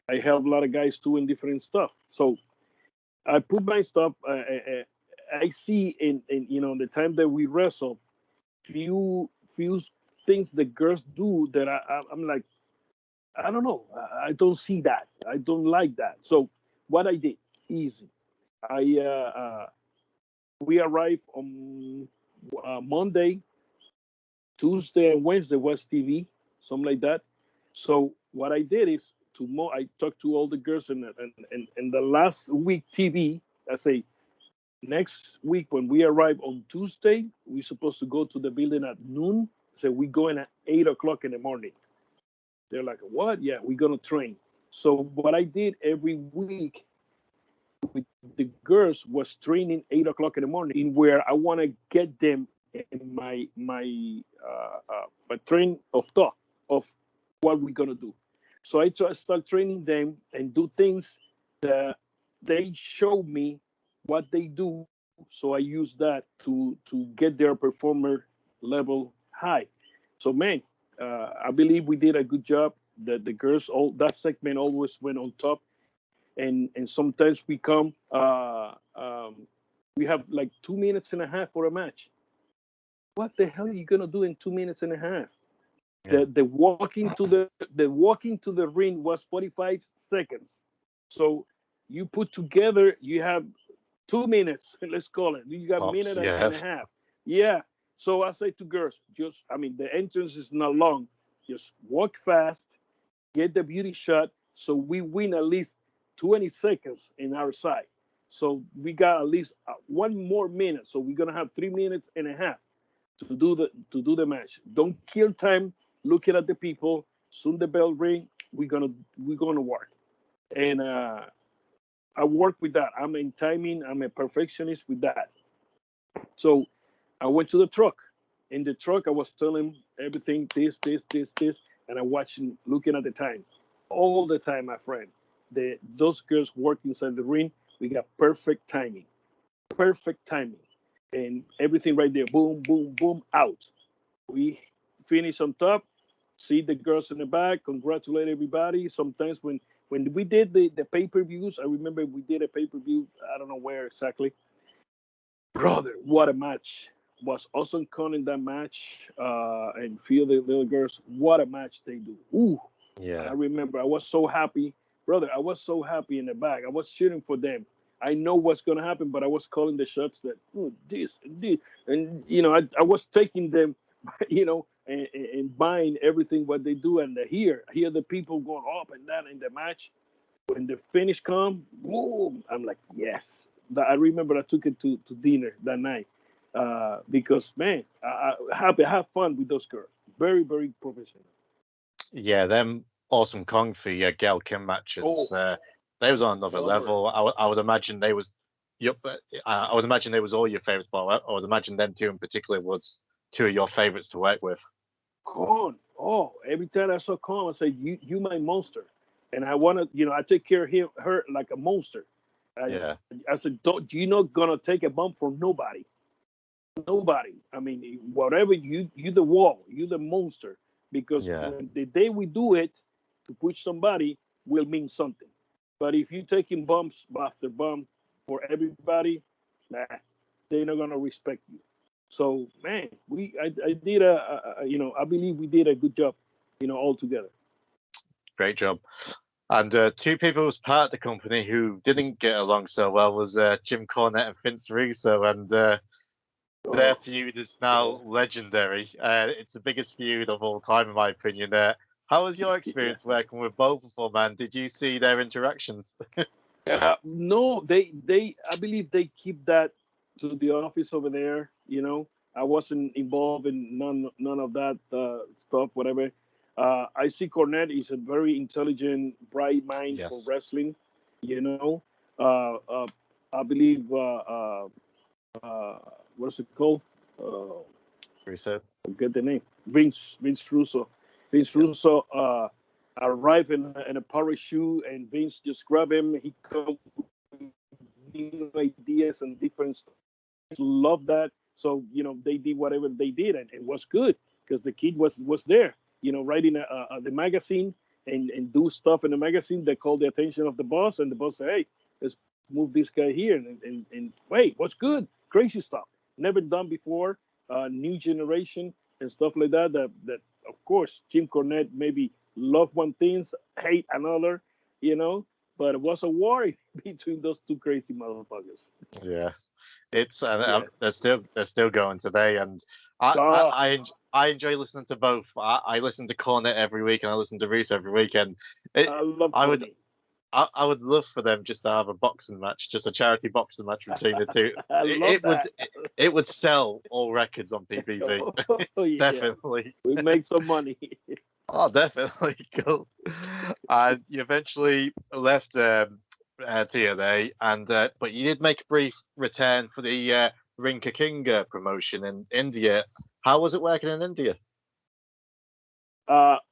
I help a lot of guys too in different stuff. So I put my stuff. I see in the time that we wrestle, few things the girls do that I'm like, I don't know. I don't see that. I don't like that. So what I did, easy. I We arrived on Monday, Tuesday, and Wednesday was TV, something like that. So what I did is tomorrow I talked to all the girls and the last week TV. I say next week when we arrive on Tuesday, we're supposed to go to the building at noon. So we going at 8 o'clock in the morning. They're like, what? Yeah, we're gonna train. So what I did every week with the girls was training 8 o'clock in the morning in where I want to get them in my train of thought of what we're gonna do. So I start training them and do things that they show me what they do. So I use that to get their performer level high. So man, I believe we did a good job. The girls all that segment always went on top, and sometimes we come we have like 2 minutes and a half for a match. What the hell are you gonna do in 2 minutes and a half?
yeah.
The walking to the ring was 45 seconds. So you put together, you have 2 minutes. Let's call it. You got a
Pops,
minute
yeah.
and a half. Yeah. So I say to girls, just I mean the entrance is not long. Just walk fast, get the beauty shot, so we win at least 20 seconds in our side. So we got at least 1 more minute. So we're gonna have 3 minutes and a half to do the match. Don't kill time looking at the people. Soon the bell ring. We're gonna work. And I work with that. I'm in timing. I'm a perfectionist with that. So I went to the truck. In the truck, I was telling everything, this, and I watching, looking at the time, all the time, my friend. Those girls work inside the ring. We got perfect timing. perfect timing, and everything right there. Boom, boom, boom, out. We finish on top. See the girls in the back. Congratulate everybody. Sometimes when we did the pay per views, I remember we did a pay per view. I don't know where exactly. Brother, what a match! Was Awesome Kong in that match, and feel the little girls. What a match they do. Ooh, I
Yeah.
remember I was so happy, brother. I was so happy in the back. I was cheering for them. I know what's gonna happen, but I was calling the shots that oh, this, and I was taking them, and buying everything what they do, and hear the people going up and down in the match. When the finish come, boom! I'm like, yes. I remember I took it to dinner that night, because man, I have fun with those girls. Very very professional.
Yeah, them Awesome Kong for your Gail Kim matches.
Oh,
They was on another
brother.
level. I would imagine they was. Yep, I would imagine they was all your favorites, but I would imagine them two in particular was two of your favorites to work with.
Con. Oh, every time I saw Con, I said, "You my monster," and I want to, I take care of her like a monster. I,
Yeah,
I said, "Don't you're not gonna take a bump from nobody, nobody. I mean, whatever you the wall, you the monster, because
yeah,
when the day we do it to push somebody will mean something. But if you taking bumps after bump for everybody, nah, they're not gonna respect you. So man, I did I believe we did a good job, all together.
great job. And two people who was part of the company who didn't get along so well was Jim Cornette and Vince Russo, and their
Oh
feud is
yeah,
now legendary. It's the biggest feud of all time, in my opinion. How was your
yeah.
experience working with both of them, and did you see their interactions?
No, they I believe they keep that to the office over there. I wasn't involved in none of that stuff. Whatever. I see Cornette is a very intelligent, bright mind for
Yes,
wrestling. You know, uh, uh, I believe uh, what's it called? Uh,
Russo.
Forget the name. Vince Russo. Vince
Yep.
Russo arrived in a parachute, and Vince just grabbed him. He come with new ideas and different stuff. Love that. So they did whatever they did, and it was good because the kid was there. Writing the magazine and do stuff in the magazine that called the attention of the boss, and the boss said, "Hey, let's move this guy here." And wait, what's good? Crazy stuff. Never done before. New generation and stuff like that. That of course Jim Cornette maybe love one things, hate another. You know, but it was a war between those two crazy motherfuckers.
Yeah. It's and
Yeah.
they're still going today, and
Ah,
I enjoy listening to both. I listen to Cornet every week, and I listen to Reese every week, and it
I love
I would
Corny.
I would love for them just to have a boxing match, just a charity boxing match between the two.
I love that.
It would sell all records on PPV.
Oh yeah,
Definitely.
we make some money.
Oh, definitely. Cool. And you eventually left TNA, and but you did make a brief return for the Ring Ka King promotion in India. How was it working in India?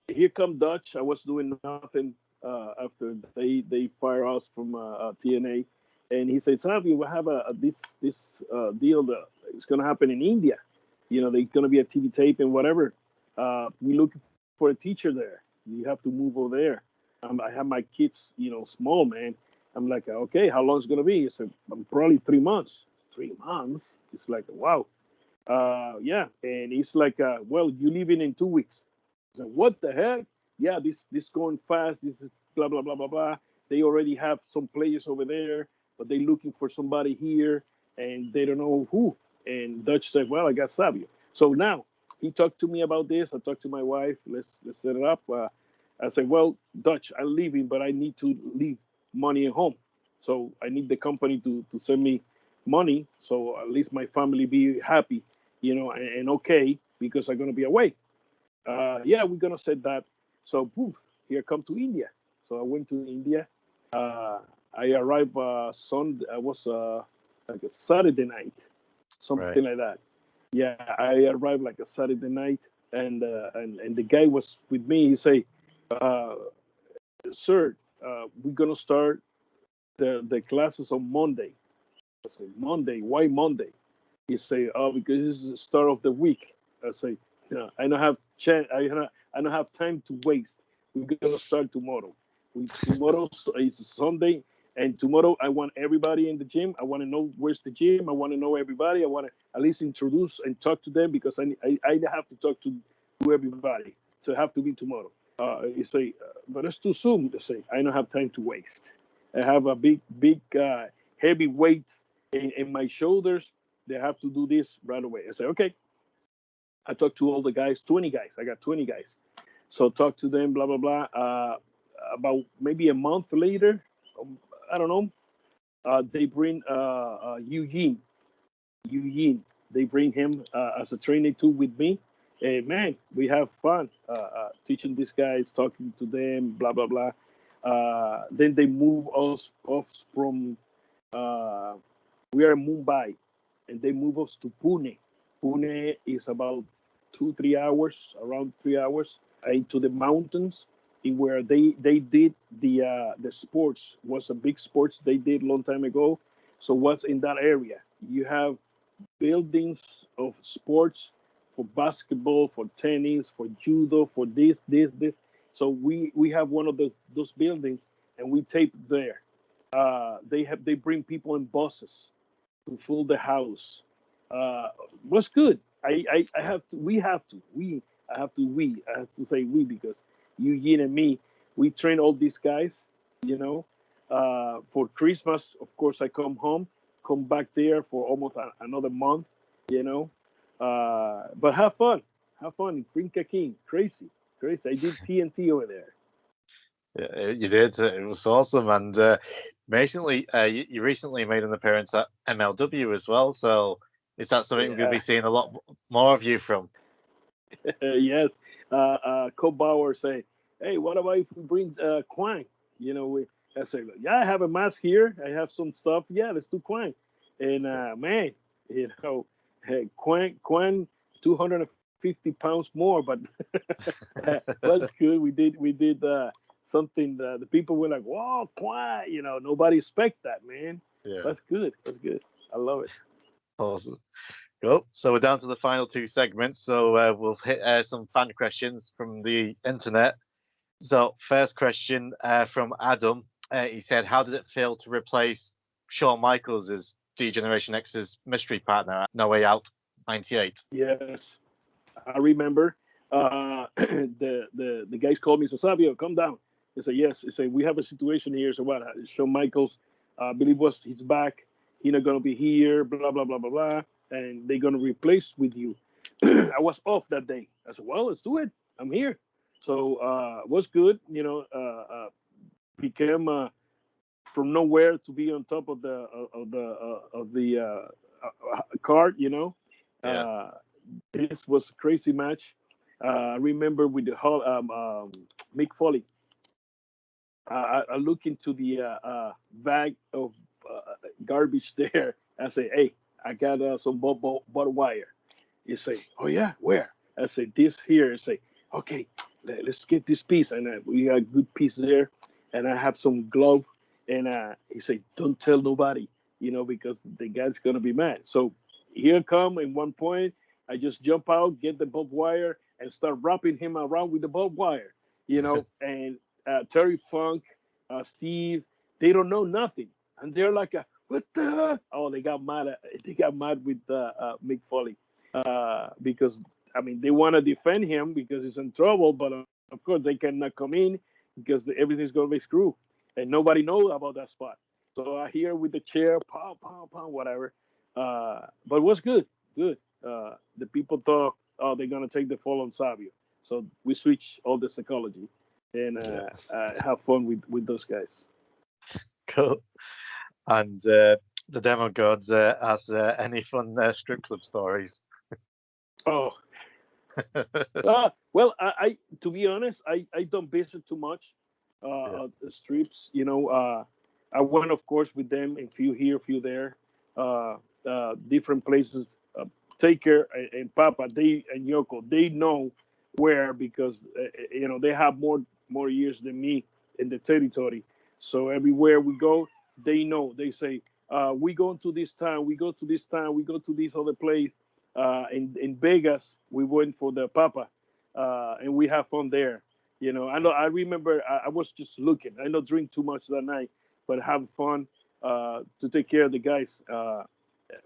Here come Dutch. I was doing nothing after they fire us from TNA, and he said, "Savio, we have this deal that is going to happen in India. There's going to be a TV tape and whatever. We looking for a teacher there. You have to move over there. I have my kids, small man. I'm like, okay, how long is it going to be? He said, probably 3 months. 3 months. It's like, wow. Yeah, and it's like, well, you leaving in 2 weeks. So what the heck? Yeah, this going fast. This is blah blah blah blah blah. They already have some players over there, but they looking for somebody here, and they don't know who. And Dutch said, "Well, I got Savio." So now he talked to me about this. I talked to my wife. Let's set it up. I said, "Well, Dutch, I'm leaving, but I need to leave money at home. So I need the company to send me money, so at least my family be happy, and okay because I'm gonna be away." Yeah, we're gonna set that. So poof, here come to India. So I went to India. Uh, I arrived Sunday. I was like a Saturday night,
Right.
something like that. Yeah, I arrived like a Saturday night, and the guy was with me. He say, uh, "Sir, we're gonna start the classes on Monday." I say, Monday. Why Monday? He say, oh, because this is the start of the week. I say, no, I don't have I don't have time to waste. We're gonna start tomorrow. Tomorrow is Sunday, and tomorrow I want everybody in the gym. I want to know where's the gym. I want to know everybody. I want to at least introduce and talk to them because I have to talk to everybody. So it have to be tomorrow. You say, but it's too soon. They say, I don't have time to waste. I have a big, heavy weight in my shoulders. They have to do this right away. I say, okay. I talked to all the guys, 20 guys. I got 20 guys. So talk to them, blah, blah, blah. About maybe a month later, I don't know, they bring Eugene. Eugene. They bring him as a trainer too with me. And man, we have fun teaching these guys, talking to them, blah, blah, blah. Then they move us off from, we are in Mumbai, and they move us to Pune. Pune is about 2 3 hours, around 3 hours, into the mountains, in where they did the sports was a big sports they did long time ago. So what's in that area? You have buildings of sports for basketball, for tennis, for judo, for this. So we have one of those buildings, and we tape there. They bring people in buses to fill the house. Was good. I have to. We have to. I have to. I have to say we because Eugene and me, we train all these guys. You know, for Christmas, of course, I come back there for almost another month. You know, but have fun in Krinka King. Crazy, crazy. I did TNT over there.
Yeah, you did. It was awesome. And you recently made an appearance at MLW as well. So is that something we're going to be
Yeah.
seeing a lot more of you from?
Yes. Coach Bauer say, hey, what about if we bring Kwang? You know, I say, yeah, I have a mask here. I have some stuff. Yeah, let's do Kwang. And man, you know, hey, Kwang, 250 pounds more, but was good. We did something that the people were like, "Wow, Kwang!" You know, nobody expect that, man.
Yeah,
That's good. That's good. I love it.
awesome. Cool. So we're down to the final two segments. So we'll hit some fan questions from the internet. So first question from Adam. He said, "How did it feel to replace Shawn Michaels as D Generation X's mystery partner at No Way Out '98?"
Yes, I remember. The guys called me. So Savio, come down. They said yes. They said we have a situation here. So what? Shawn Michaels, I believe was he's back. He's not gonna be here. Blah blah blah blah blah. And they're gonna replace with you. I was off that day. I said, well, let's do it. I'm here. So was good. You know, became from nowhere to be on top of the card. You know,
Yeah.
uh, this was a crazy match. I remember with the whole Mick Foley. I look into the bag of garbage there. I say, "Hey, I got some barbed wire." You say, "Oh yeah, where?" I say, "This here." I say, "Okay, let's get this piece." And we got a good piece there. And I have some glove. And he say, "Don't tell nobody, you know, because the guy's gonna be mad." So here come in one point. I just jump out, get the barbed wire, and start wrapping him around with the barbed wire, you know. And Terry Funk, Steve, they don't know nothing, and they're like, "What the?" Oh, they got mad. They got mad with Mick Foley because I mean they want to defend him because he's in trouble, but of course they cannot come in because everything's gonna be screwed, and nobody knows about that spot. So I hear with the chair, pow, pow, pow, whatever. But it was good, good. The people thought, oh, they're gonna take the fall on Savio, so we switch all the psychology and
Yeah.
have fun with those guys.
Cool. And the demo gods has any fun strip club stories?
Oh, well, I to be honest, I don't visit too much
Yeah.
the strips. You know, I went, of course, with them, a few here, a few there, different places. Taker and Papa, they and Yoko, they know where because you know they have more years than me in the territory. So everywhere we go, they know. They say, We go to this town, we go to this town, we go to this other place. In Vegas, we went for the Papa, and we have fun there. You know, I know. I remember I was just looking. I don't drink too much that night, but have fun to take care of the guys.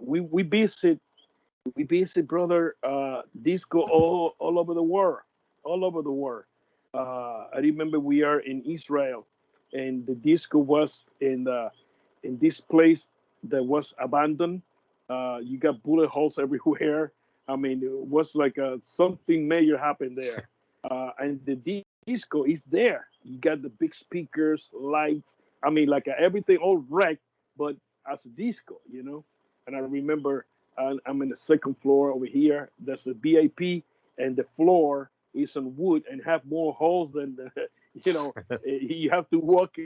We visit brother, disco all over the world, all over the world. I remember we are in Israel, and the disco was in this place that was abandoned. You got bullet holes everywhere. I mean, it was like something major happened there. And the disco is there. You got the big speakers, lights. I mean, like everything all wrecked, but as a disco, you know. And I remember I'm in the second floor over here. There's a VIP, and the floor is on wood and have more holes than you know. You have to walk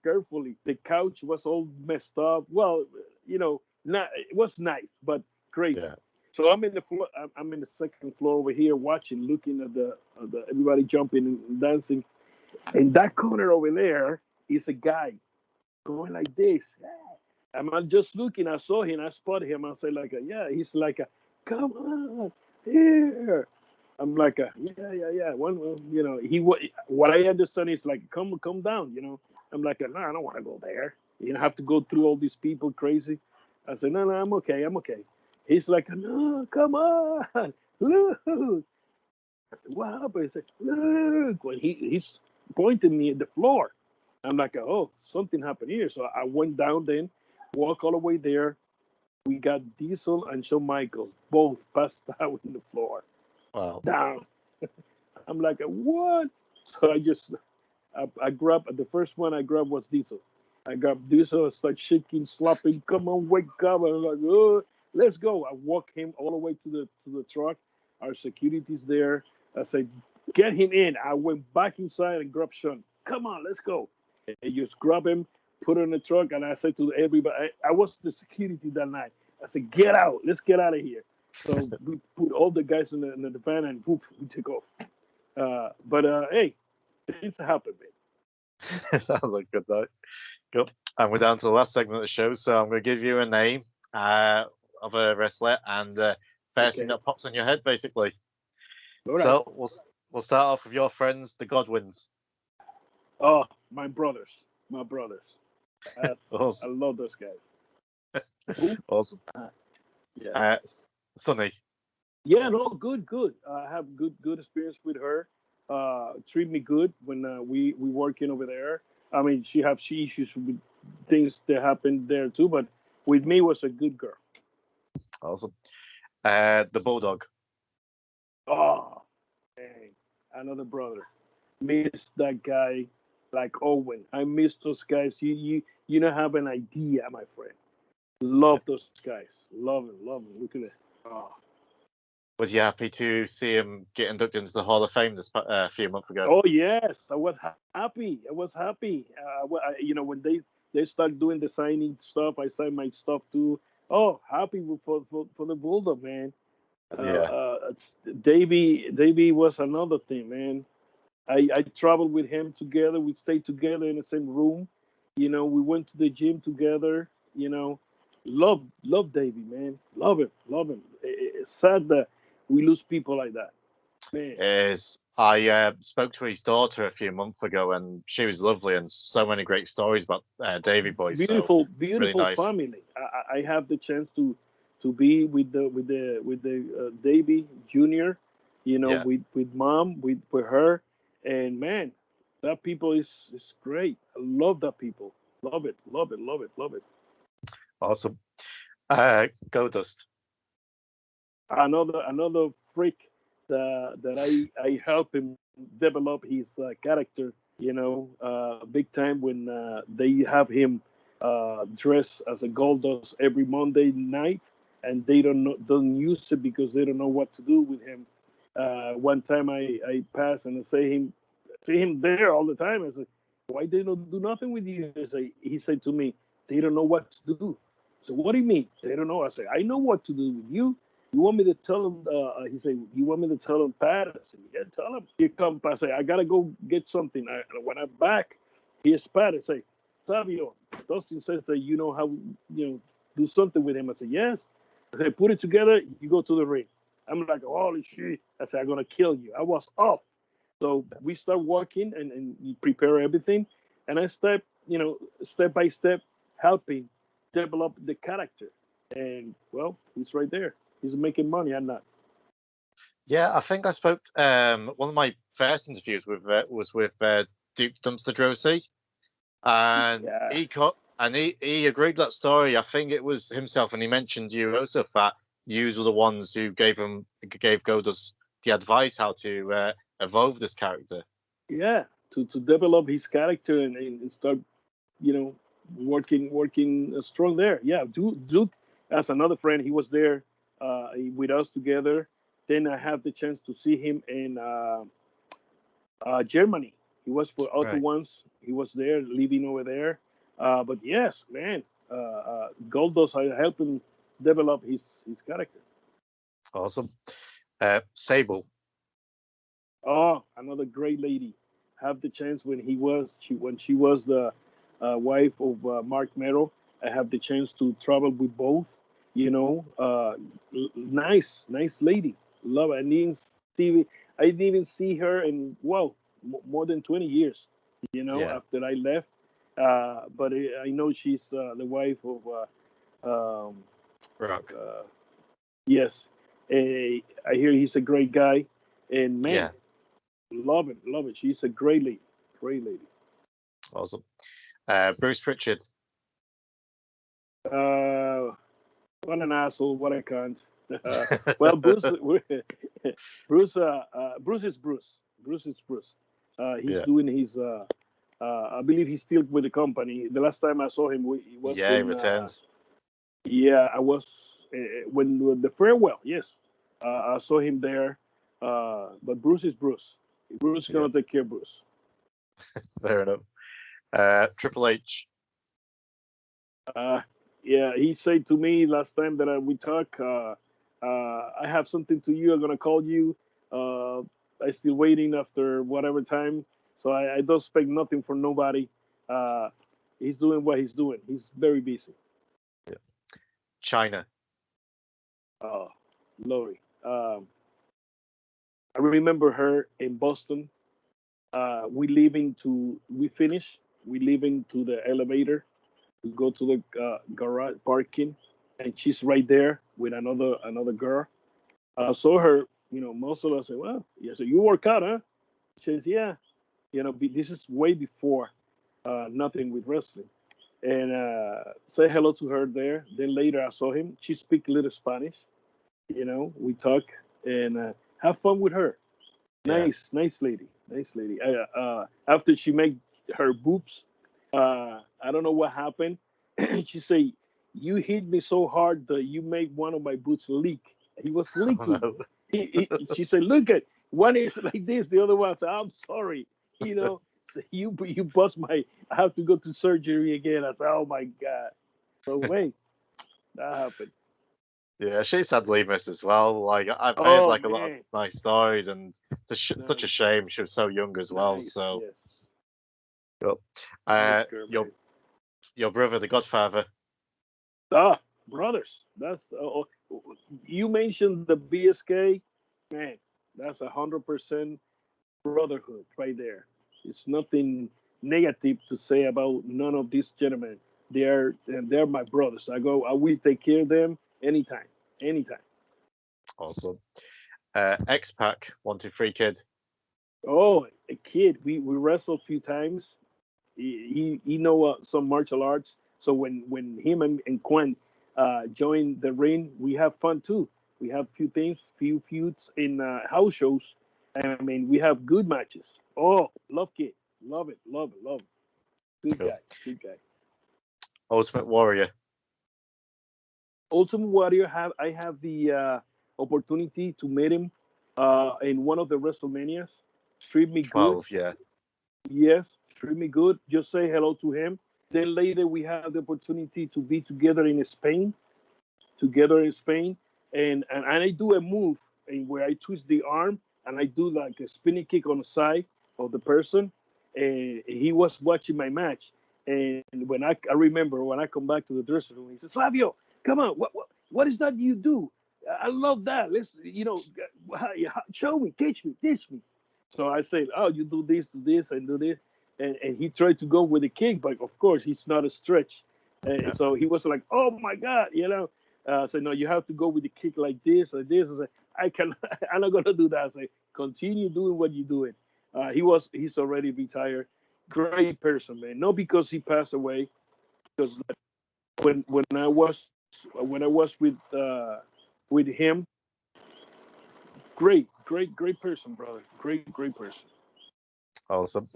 carefully. The couch was all messed up. Well, you know, not it was nice, but crazy.
Yeah.
So I'm in the floor. I'm in the second floor over here, watching, looking at the everybody jumping and dancing. In that corner over there is a guy going like this. I'm just looking. I saw him. I spotted him. I said like, yeah. He's like, come on here. I'm like, yeah, yeah, yeah. You know, what I understand is like, come down. You know, I'm like, no, I don't want to go there. You know, have to go through all these people crazy. I said, no, I'm okay. I'm okay. He's like, no, come on, look. I said, what happened? He said, look. When he's pointing me at the floor. I'm like, oh, something happened here. So I went down then, walk all the way there. We got Diesel and Shawn Michaels both passed out in the floor,
Wow.
down. I'm like, what? So I grabbed, the first one I grabbed was Diesel. I grabbed Diesel, I started shaking, slapping, come on, wake up. I'm like, oh, let's go. I walked him all the way to the truck. Our security's there. I said, get him in. I went back inside and grabbed Sean. Come on, let's go. And just grab him, put him in the truck, and I said to everybody, I was the security that night. I said, get out. Let's get out of here. So we put all the guys in the van and whoop, we took off. But hey, things happen, man.
Sounds like a good night. Good. And we're down to the last segment of the show, so I'm going to give you a name of a wrestler, and first thing
Okay.
that pops on your head, basically.
All right.
So we'll start off with your friends, the Godwins.
Oh, my brothers. My brothers. I
Awesome.
love those guys. Who?
Awesome.
Yeah.
Sonny.
Yeah, no, good. I have good experience with her. Treat me good when we working over there. I mean, she issues with things that happen there too, but with me was a good girl.
Awesome. The Bulldog.
Oh, dang. Another brother. Miss that guy like Owen. I miss those guys. You don't have an idea, my friend. Love those guys. Love them. Look at it. Oh.
Was you happy to see him get inducted into the Hall of Fame this a few months ago?
Oh yes, I was happy. I was happy. You know, when they start doing the signing stuff, I sign my stuff too. Oh, happy for the Bulldog, man.
Yeah.
Davey was another thing, man. I traveled with him together. We stayed together in the same room. You know, we went to the gym together. You know, love Davey, man. Love him. It's sad that we lose people like that, man.
Is I spoke to his daughter a few months ago, and she was lovely, and so many great stories about Davy Boy. So really
Beautiful
nice.
family. I have the chance to be with the Davy Junior, you know,
Yeah.
with mom, with her, and man, that people is great. I love that people. Love it, love it, love it, love it.
Awesome. Goldust.
Another freak that I help him develop his character. You know, big time when they have him dress as a Goldust every Monday night, and they don't use it because they don't know what to do with him. One time I pass and I see him there all the time. I said, why they don't do nothing with you? He said to me, they don't know what to do. So what do you mean? They don't know. I said, I know what to do with you. You want me to tell him? He said, you want me to tell him, Pat? I said, yeah, tell him. Here come, I say, I gotta go get something. When I'm back, here's Pat. I say, Savio, Dustin says that you know how do something with him. I said yes. I said put it together. You go to the ring. I'm like holy shit. I said I'm gonna kill you. I was off. So we start walking and you prepare everything, and I step by step helping develop the character. And well, he's right there. He's making money. I'm not.
Yeah, I think I spoke. One of my first interviews was with Duke Dumpster Drosy, and
Yeah.
he agreed with that story. I think it was himself, and he mentioned you also that you were the ones who gave Goldust the advice how to evolve this character.
Yeah, to develop his character and start, you know, working strong there. Yeah, Duke as another friend, he was there with us together. Then I have the chance to see him in Germany. He was for Auto
Right.
once. He was there, living over there. But yes, man, Goldust, I helped him develop his character.
Awesome. Sable.
Oh, another great lady. Have the chance when she was the wife of Mark Mero. I have the chance to travel with both. Nice lady. Love it. I didn't even see her in more than 20 years.
Yeah.
After I left. But I know she's the wife of um,
Rock.
yes. I hear he's a great guy, and man,
Yeah.
love it, love it. She's a great lady, great lady.
Awesome. Bruce Pritchard.
Uh, what an asshole! What a cunt! Well, Bruce, Bruce is Bruce. Bruce is Bruce. He's
Yeah.
doing his. I believe he's still with the company. The last time I saw him, he was
Yeah, he
in.
returns.
Yeah, I was when the farewell. Yes, I saw him there. But Bruce is Bruce. Bruce is
Yeah.
gonna take care of Bruce.
Fair enough. Triple H.
Uh, yeah, he said to me last time that we talked, I have something to you. I'm gonna call you. I still waiting after whatever time, so I don't expect nothing from nobody. Uh, he's doing what he's doing. He's very busy.
Yeah. China.
Oh, Lori. I remember her in Boston. We finish. We leaving to the elevator to go to the garage parking, and she's right there with another girl. I saw her, muscle. I said, "Well, yeah." So you work out, huh? She says, "Yeah." This is way before nothing with wrestling, and say hello to her there. Then later I saw him. She speak a little Spanish. We talk and have fun with her.
Yeah.
Nice lady, nice lady. After she made her boobs, I don't know what happened. She say, "You hit me so hard that you made one of my boots leak." He was
Oh
leaking.
no.
She said, "Look at one is like this, the other one." I said, "I'm sorry." So you bust my. I have to go to surgery again. I said, "Oh my god." So wait, that happened.
Yeah, she sadly missed as well. Like I've heard
Oh
like a lot of
man,
nice stories, and such a
nice,
shame she was so young as well.
nice,
So,
yes,
yep.
nice girl,
Your
man.
brother, the Godfather.
Ah, brothers. That's you mentioned the BSK, man. That's 100% brotherhood right there. It's nothing negative to say about none of these gentlemen. They're my brothers. I will take care of them anytime, anytime.
Awesome. X Pac, 1, 2, 3 kid.
Oh, a kid. We wrestled a few times. He know some martial arts. So when him and Kwang join the ring, we have fun too. We have few feuds in house shows. I mean, we have good matches. Oh, love kid, love it. Good
Cool.
guy, good guy.
Ultimate Warrior.
Ultimate Warrior I have the opportunity to meet him in one of the WrestleManias. Treat me good.
12. Yeah.
Yes, treat me good. Just say hello to him. Then later we have the opportunity to be together in Spain, and I do a move and where I twist the arm and I do like a spinning kick on the side of the person. And he was watching my match, And when I remember when I come back to the dressing room, he says, Savio, come on, what is that you do? I love that. Let's, show me, teach me, teach me. So I said, oh, you do this, and do this. And he tried to go with the kick, but of course, he's not a stretch.
Yeah.
So he was like, oh my God, So no, you have to go with the kick like this or this. I said, I can, I'm not going to do that. I say, continue doing what you're doing. He's already retired. Great person, man. Not because he passed away, because when I was with him, great person, brother. Great person.
Awesome.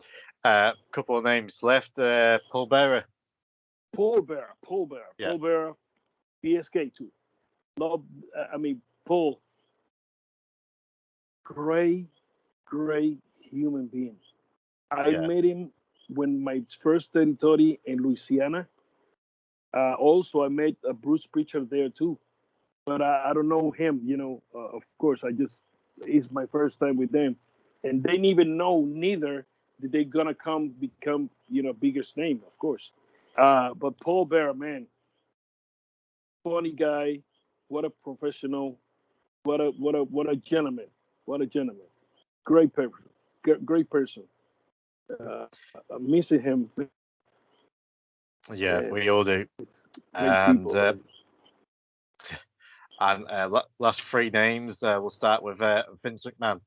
Couple of names left. Paul Bearer.
Paul Bearer,
Yeah.
PSK too. Love, Paul, great human being. I
Yeah.
met him when my first territory in Louisiana. Also, I met a Bruce Preacher there too, but I don't know him. Of course, it's my first time with them, and they didn't even know neither that they gonna become biggest name, of course. But Paul Bear, man, funny guy, what a professional, what a gentleman, what a gentleman, great person, great person. Uh, I'm missing him.
Yeah,
Man,
we all do.
great
And
people, man.
last three names. We'll start with Vince McMahon.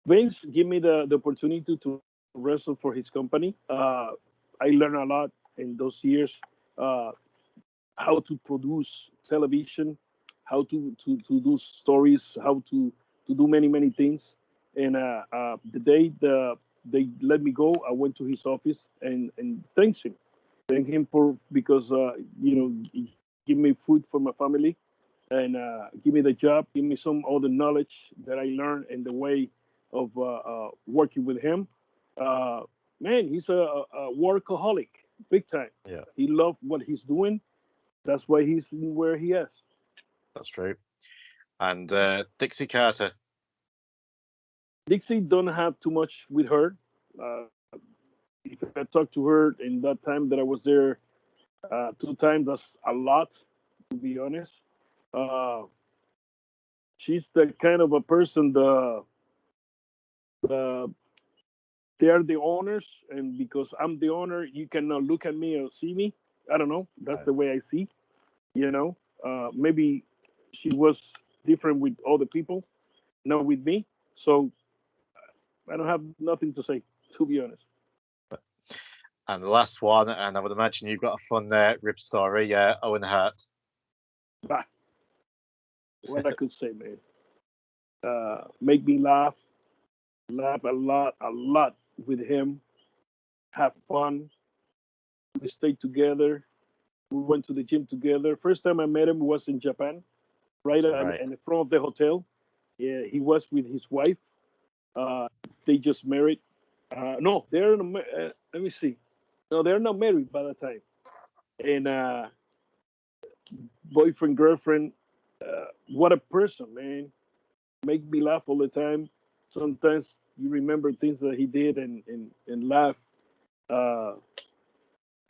Vince give me the opportunity to wrestle for his company. I learned a lot in those years, uh, how to produce television, how to do stories, how to do many things. And the day they let me go, I went to his office and thank him for because he give me food for my family and give me the job, give me some all the knowledge that I learned and the way of working with him. Uh, Man, he's a workaholic, big time.
Yeah,
He loves what he's doing. That's why he's where he is.
that's true. And Dixie Carter.
Dixie don't have too much with her. Uh, if I talked to her in that time that I was there, 2 times, that's a lot, to be honest. Uh, she's the kind of a person the they are the owners, and because I'm the owner, you cannot look at me or see me. I don't know. That's
Right.
the way I see. Maybe she was different with other people, not with me. So I don't have nothing to say, to be honest.
And the last one, and I would imagine you've got a fun rib story. Owen Hart.
Bah, what I could say, man. Make me laugh a lot with him. Have fun. We stayed together. We went to the gym together. First time I met him was in Japan, right
Right.
in the front of the hotel. Yeah, he was with his wife. Uh, they just married. No, they're not, let me see. No, they're not married by the time. And boyfriend, girlfriend. What a person, man. Make me laugh all the time. Sometimes you remember things that he did and laugh. Uh,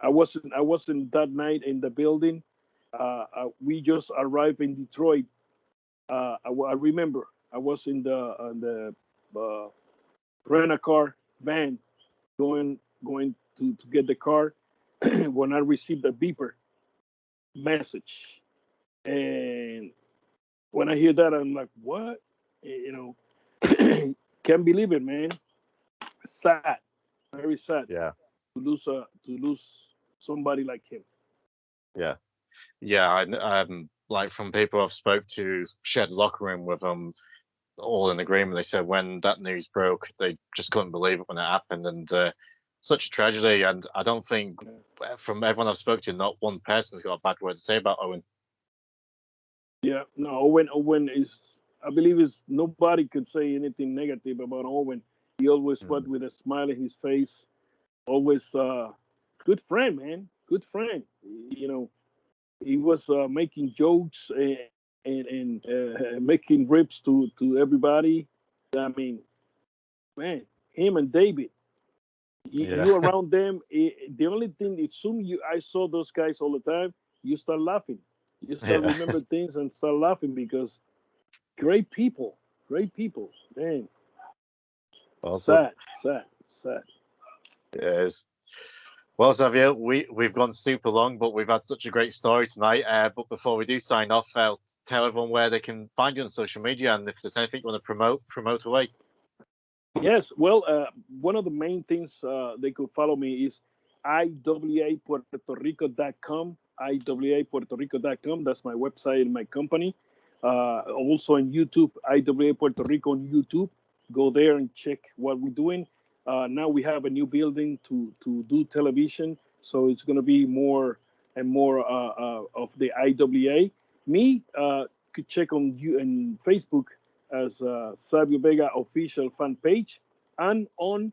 I wasn't that night in the building. We just arrived in Detroit. I remember I was in the uh, rent a car van going to get the car when I received a beeper message, and when I hear that, I'm like, what? Can't believe it, man. Sad, very sad
Yeah.
to lose somebody like him.
Yeah. Yeah. Like from people I've spoke to, shared locker room with them, all in agreement. They said when that news broke, they just couldn't believe it when it happened, and such a tragedy. And I don't think from everyone I've spoke to, not one person's got a bad word to say about Owen.
Yeah, no, Owen is. I believe is nobody could say anything negative about Owen. He always
Mm.
fought with a smile in his face. Always good friend, man. Good friend. He was making jokes and making rips to everybody. I mean, man, him and David. You around them. The only thing, as soon I saw those guys all the time, you start laughing. You start
Yeah.
remember things and start laughing because great people, great people. Man,
Awesome.
sad, sad, sad.
Yes. Well, Savio, we've gone super long, but we've had such a great story tonight. But before we do sign off, tell everyone where they can find you on social media, and if there's anything you want to promote away.
Yes, well, one of the main things they could follow me is iwapuertorico.com, iwapuertorico.com. That's my website and my company. Also on YouTube, IWA Puerto Rico on YouTube. Go there and check what we're doing. Now we have a new building to do television, so it's going to be more and more of the IWA. Me could check on you and Facebook as Savio Vega official fan page, and on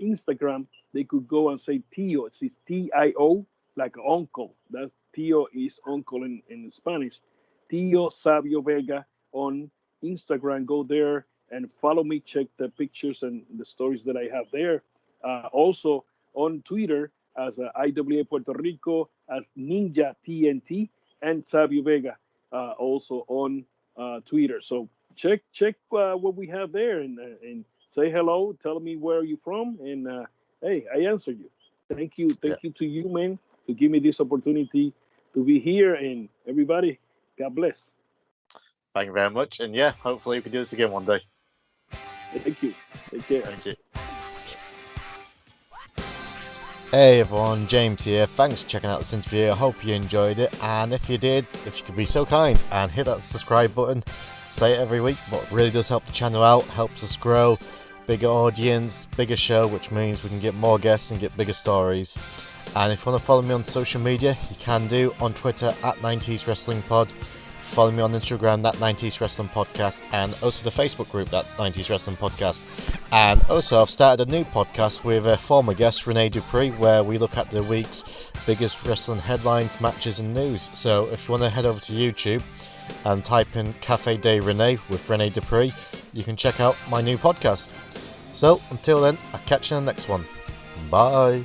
Instagram they could go and say Tio. It's Tio, like uncle. That's Tio is uncle in Spanish. Tio Savio Vega on Instagram. Go there and follow me. Check the pictures and the stories that I have there. Also on Twitter as IWA Puerto Rico, as Ninja TNT, and Savio Vega also on Twitter. So check what we have there and say hello. Tell me where you from, and hey, I answer you.
Yeah.
Thank you to you, man, to give me this opportunity to be here. And everybody, God bless.
Thank you very much, and yeah, hopefully we can do this again one day.
Thank you. Take care.
Thank you.
Hey everyone, James here. Thanks for checking out this interview. I hope you enjoyed it, and if you did, if you could be so kind and hit that subscribe button. Say it every week, but it really does help the channel out, helps us grow, bigger audience, bigger show, which means we can get more guests and get bigger stories. And if you want to follow me on social media, you can do on Twitter at 90s Wrestling Pod. Follow me on Instagram, that 90s Wrestling Podcast, and also the Facebook group, that 90s Wrestling Podcast. And also, I've started a new podcast with a former guest, Rene Dupree, where we look at the week's biggest wrestling headlines, matches, and news. So if you want to head over to YouTube and type in Cafe de Rene with Rene Dupree, you can check out my new podcast. So until then, I'll catch you in the next one. Bye.